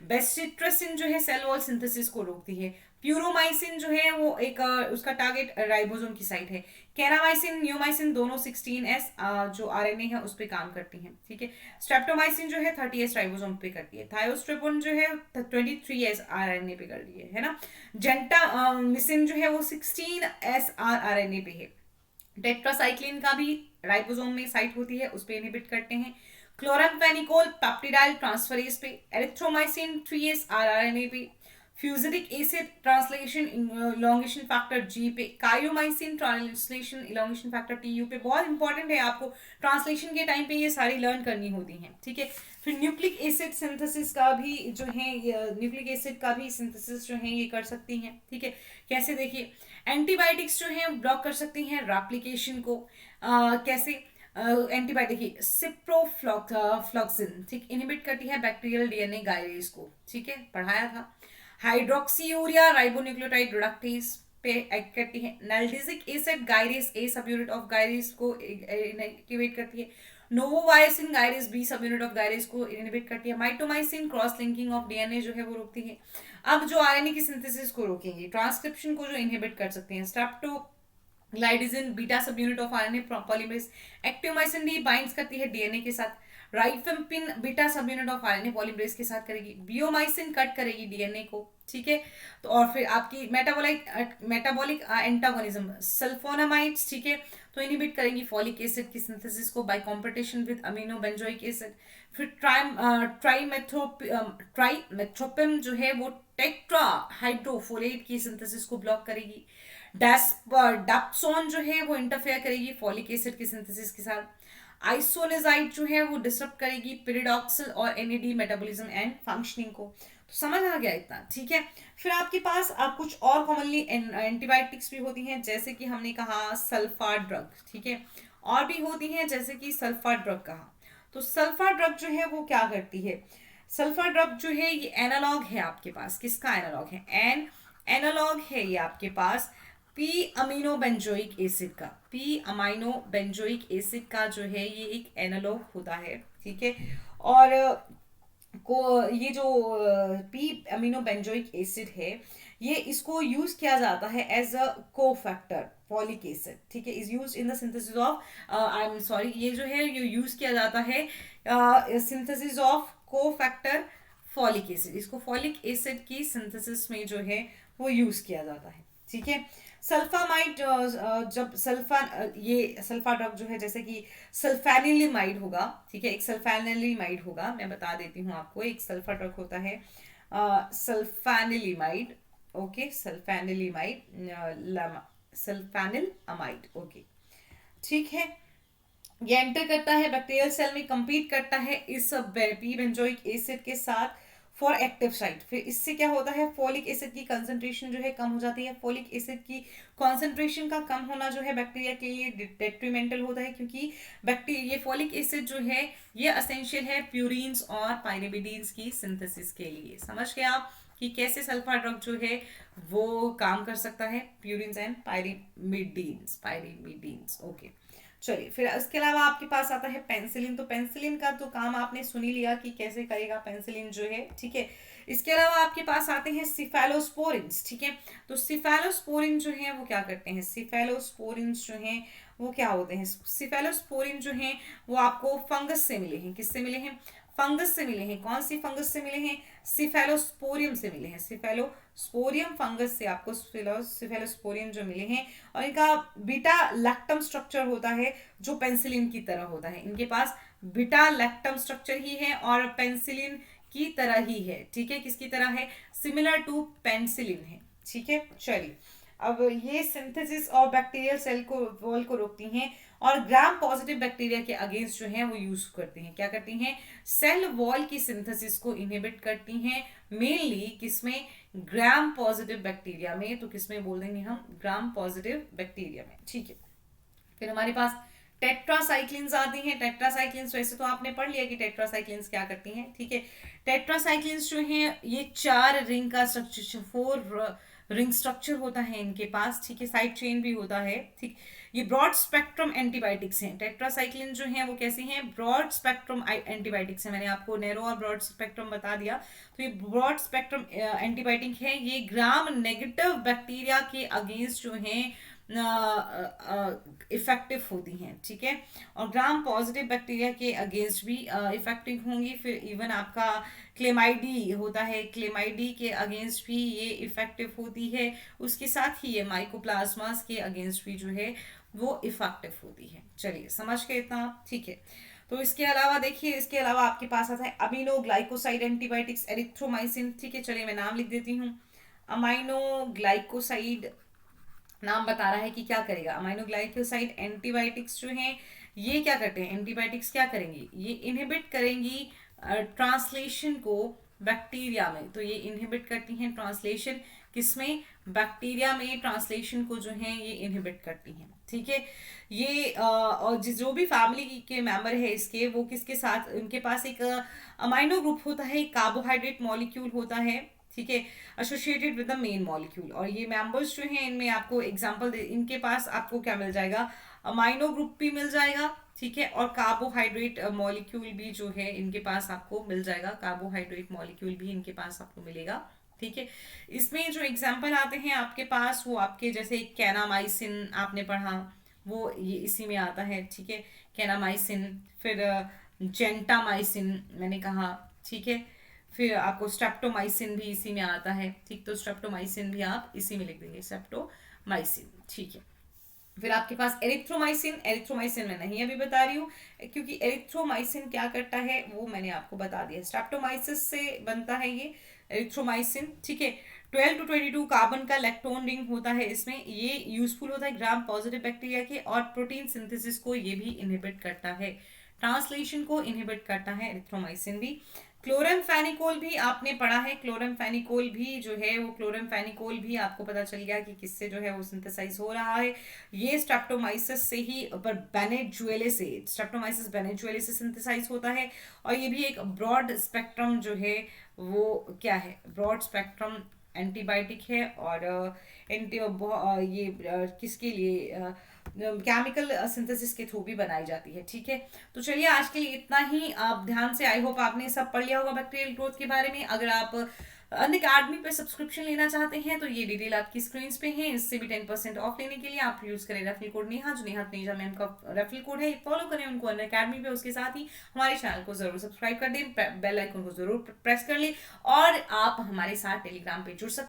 Speaker 1: बेसिट्रसिन जो है सेल वॉल सिंथेसिस को रोकती है। प्यूरोमाइसिन जो है वो एक उसका टारगेट राइबोसोम की साइट है। कैरामाइसिन न्यूमाइसिन दोनों 16S जो आरएनए है उस पे काम करती हैं, ठीक है। स्ट्रेप्टोमाइसिन जो है 30S राइबोसोम पे करती है। थायोस्ट्रिपोन जो है 23S आरएनए पे कर रही है ना। जेंटामिसिन जो है वो 16S आरएनए पे है। टेट्रासाइक्लिन का भी राइबोसोम में साइट होती है, उस पे इनहिबिट करते हैं। क्लोरामफेनिकोल पेप्टिडाइल ट्रांसफरेज पे, एरिथ्रोमाइसिन 3S आरएनए पे, फ्यूजिडिक acid translation elongation factor G पे, कायोमाइसिन ट्रांसलेशन इलोंगेशन फैक्टर टीयू पे। बहुत इंपॉर्टेंट है, आपको ट्रांसलेशन के टाइम पे ये सारी लर्न करनी होती हैं, ठीक है। फिर न्यूक्लिक एसिड सिंथेसिस का भी जो है, न्यूक्लिक एसिड का भी सिंथेसिस जो है ये कर सकती हैं, ठीक है। कैसे देखिए, एंटीबायोटिक्स जो है ब्लॉक कर सकती हैं रेप्लिकेशन को। कैसे एंटीबायोटिक ही सिप्रोफ्लॉक्सिन, ठीक, इनहिबिट करती है बैक्टीरियल डीएनए गायरेज को, ठीक है, पढ़ाया था। हाइड्रोक्सीयूरिया राइबोन्यूक्लियोटाइड रिडक्टेज पे एक्ट करती है। Nalidixic acid gyrase A subunit of gyrase को इनएक्टिवेट करती है। Novobiocin gyrase B subunit of gyrase को इनहिबिट करती है। Mitomycin cross linking of DNA जो है वो रोकती है। अब जो आरएनए की सिंथेसिस को रोकेंगे, ट्रांसक्रिप्शन को जो इनहिबिट कर सकते हैं, streptolydigin beta subunit of RNA polymerase. Actinomycin D binds करती है डीएनए के साथ। Rifampin beta subunit of RNA polymerase के साथ करेगी। बियोमाइसिन कट करेगी डीएनए को, ठीक है। तो और फिर आपकी मेटाबॉलिक एंटागोनिज्म सल्फोनामाइड्स, ठीक है, तो इनहिबिट करेंगी फॉलिक एसिड की सिंथेसिस को by competition with amino benzoic acid. फिर ट्राइमेथ्रोपिन जो है वो टेट्रा हाइड्रोफोलेट की सिंथेसिस को ब्लॉक करेगी। डाप्सोन जो है वो इंटरफेयर करेगी फॉलिक एसिड की सिंथेसिस के साथ। आइसोलेजाइड जो है वो डिस्टर्ब करेगी पिरिडॉक्सिल और एनएडी मेटाबॉलिज्म एंड फंक्शनिंग को। तो समझ आ गया इतना, ठीक है। फिर आपके पास कुछ और कॉमनली एंटीबायोटिक्स भी होती हैं, जैसे कि हमने कहा सल्फा ड्रग, ठीक है, और भी होती हैं जैसे कि सल्फा ड्रग कहा। तो सल्फा ड्रग जो है वो क्या करती है, सल्फा ड्रग जो है ये एनालॉग है आपके पास, किसका एनालॉग है, एनालॉग है ये आपके पास पी अमीनो बेंजोइक एसिड का। पी अमीनो बेंजोइक एसिड का जो है ये एक एनालॉग होता है, ठीक है। और को ये जो पी अमीनो बेंजोइक एसिड है, ये इसको यूज किया जाता है as a cofactor folic acid, ठीक है, is use in the synthesis of I am sorry, ये जो है ये यूज किया जाता है synthesis of cofactor folic acid. इसको फॉलिक एसिड की सिंथेसिस में जो है वो यूज किया जाता है, ठीक है। सल्फामाइड जब ये सल्फा ड्रग जो है, जैसे कि सल्फेनिलमाइड होगा, ठीक है, एक सल्फेनिलमाइड होगा, मैं बता देती हूँ आपको, एक सल्फा ड्रग होता है सल्फेनिलमाइड, ओके, सल्फेनिल अमाइड, ओके, ठीक है। ये एंटर करता है बैक्टीरियल सेल में, कंपीट करता है इस पी बेंजोइक एसिड के साथ फॉर एक्टिव साइट। फिर इससे क्या होता है, फोलिक एसिड की कंसंट्रेशन जो है कम हो जाती है। फोलिक एसिड की कंसंट्रेशन का कम होना जो है बैक्टीरिया के लिए डेट्रीमेंटल होता है, क्योंकि बैक्टीरिया ये फोलिक एसिड जो है ये असेंशियल है प्यूरिन्स और पायरिमिडीन्स की सिंथेसिस के लिए। समझ गए आप कि कैसे सल्फा ड्रग जो है वो काम कर सकता है, प्यूरिन्स एंड पायरिमिडीन्स, ओके। चलिए, फिर इसके अलावा आपके पास आता है पेंसिलिन। तो पेंसिलिन का तो काम आपने सुन ही लिया कि कैसे करेगा पेंसिलिन जो है, ठीक है। इसके अलावा आपके पास आते हैं सिफेलोस्पोरिन्स, ठीक है। तो सिफेलोस्पोरिन जो है वो क्या करते हैं, सिफेलोस्पोरिन्स जो हैं वो क्या होते हैं, सिफेलोस्पोरिन जो हैं वो आपको फंगस से मिले हैं। किससे मिले हैं, फंगस से मिले हैं। कौन सी फंगस से मिले हैं, सिफेलोस्पोरियम से मिले हैं। सिफेलोस्पोरियम फंगस से आपको सिफेलोस्पोरियम जो मिले हैं, और इनका बीटा लैक्टम स्ट्रक्चर होता है जो पेंसिलिन की तरह होता है। इनके पास बीटा लैक्टम स्ट्रक्चर ही है और पेंसिलिन की तरह ही है, ठीक है। किसकी तरह है, सिमिलर टू पेंसिलिन है, ठीक है। चलिए, अब ये सिंथेसिस ऑफ बैक्टीरियल सेल को वॉल को रोकती हैं और ग्राम पॉजिटिव बैक्टीरिया के अगेंस्ट जो है वो यूज करती हैं, क्या करती हैं, सेल वॉल की सिंथेसिस को इनहिबिट करती हैं, मेनली किसमें, ग्राम पॉजिटिव बैक्टीरिया में। तो किसमें बोल देंगे हम, ग्राम पॉजिटिव बैक्टीरिया में, ठीक है। फिर हमारे पास टेट्रासाइक्लिन्स आती हैं। टेट्रासाइक्लिन्स वैसे तो आपने पढ़ लिया कि टेट्रासाइक्लिन्स क्या करती हैं, ठीक है। टेट्रासाइक्लिन्स जो हैं ये 4 रिंग का स्ट्रक्चर, 4 रिंग स्ट्रक्चर होता है इनके पास, ठीक है। साइड चेन भी होता है, ठीक। ये ब्रॉड स्पेक्ट्रम एंटीबायोटिक्स हैं। टेट्रासाइक्लिन जो हैं वो कैसी हैं, ब्रॉड स्पेक्ट्रम एंटीबायोटिक्स हैं। मैंने आपको नैरो और ब्रॉड स्पेक्ट्रम बता दिया। तो ये ब्रॉड स्पेक्ट्रम एंटीबायोटिक है। ये ग्राम नेगेटिव बैक्टीरिया के अगेंस्ट जो हैं इफेक्टिव होती हैं, ठीक है। और ग्राम पॉजिटिव बैक्टीरिया के अगेंस्ट भी इफेक्टिव होंगी। फिर इवन आपका क्लेमाइडी होता है, क्लेमाइडी के अगेंस्ट भी ये इफेक्टिव होती है। उसके साथ ही ये माइकोप्लाज्मास के अगेंस्ट भी जो है वो इफेक्टिव होती है। चलिए समझ के इतना, ठीक है। तो इसके अलावा देखिए, इसके अलावा आपके पास आता है अमीनो ग्लाइकोसाइड एंटीबायोटिक्स, एरिथ्रोमाइसिन, ठीक है। चलिए मैं नाम लिख देती हूँ। अमाइनो ग्लाइकोसाइड नाम बता रहा है कि क्या करेगा, अमाइनो ग्लाइकोसाइड एंटीबायोटिक्स जो हैं ये क्या करते हैं, एंटीबायोटिक्स क्या करेंगी, ये इनहिबिट करेंगी ट्रांसलेशन को बैक्टीरिया में। तो ये इनहिबिट करती हैं ट्रांसलेशन, किसमें, बैक्टीरिया में ट्रांसलेशन को जो है ये इनहिबिट करती हैं, ठीक है। ये और जो भी फैमिली के मेंबर है इसके, वो किसके साथ, उनके पास एक अमाइनो ग्रुप होता है, कार्बोहाइड्रेट मॉलिक्यूल होता है, ठीक है, associated with the main molecule. और ये मेंबर्स जो हैं इनमें आपको एग्जांपल इनके पास आपको क्या मिल जाएगा, अमाइनो ग्रुप भी मिल जाएगा, ठीक है, और कार्बोहाइड्रेट मॉलिक्यूल भी जो है इनके पास आपको मिल जाएगा, कार्बोहाइड्रेट मॉलिक्यूल भी इनके पास आपको मिलेगा, ठीक है। इसमें जो एग्जांपल आते हैं आपके पास वो आपके जैसे कैनामाइसिन आपने पढ़ा, वो ये इसी में आता है, ठीक है, कैनामाइसिन। फिर जेंटामाइसिन मैंने कहा, ठीक है। फिर आपको स्ट्रेप्टोमाइसिन भी इसी में आता है, ठीक। तो स्ट्रेप्टोमाइसिन भी आप इसी में लिख देंगे, स्ट्रेप्टोमाइसिन, ठीक है। फिर आपके पास एरिथ्रोमाइसिन, एरिथ्रोमाइसिन मैं नहीं अभी बता रही हूँ क्योंकि एरिथ्रोमाइसिन क्या करता है वो मैंने आपको बता दिया, स्ट्रेप्टोमाइसिस से बनता है ये एरिथ्रोमाइसिन, ठीक है। 12 to 22 कार्बन का इलेक्ट्रॉन रिंग होता है इसमें, ये यूजफुल होता है ग्राम पॉजिटिव बैक्टीरिया के, और प्रोटीन सिंथेसिस को ये भी इनहिबिट करता है, ट्रांसलेशन को इनहिबिट करता है एरिथ्रोमाइसिन भी। क्लोरमफेनिकोल भी आपने पढ़ा है, क्लोरमफेनिकोल भी जो है वो, क्लोरमफेनिकोल भी आपको पता चल गया कि किससे जो है वो सिंथेसाइज हो रहा है, ये स्ट्रेप्टोमाइसिस से ही, पर बेनेजुएले से, स्ट्रेप्टोमाइसिस बेनेजुएले से सिंथेसाइज होता है। और ये भी एक ब्रॉड स्पेक्ट्रम जो है वो क्या है, ब्रॉड स्पेक्ट्रम एंटीबायोटिक है। और एंटी ये किसके लिए, केमिकल सिंथेसिस के थ्रू भी बनाई जाती है, ठीक है। तो चलिए आज के लिए इतना ही, आप ध्यान से, आई होप आपने सब पढ़ लिया होगा बैक्टीरियल ग्रोथ के बारे में। अगर आप अनअकैडमी पे सब्सक्रिप्शन लेना चाहते हैं तो ये डिटेल आपकी स्क्रीन पे है, इससे भी 10% ऑफ लेने के लिए आप यूज करें रेफरल कोड नेहा, जो नेहा तनेजा मैम का रेफरल कोड है, फॉलो करें उनको अनअकैडमी पे। उसके साथ ही हमारे चैनल को जरूर सब्सक्राइब कर दें, बेल आइकन को जरूर प्रेस कर लें, और आप हमारे साथ टेलीग्राम पे जुड़ सकते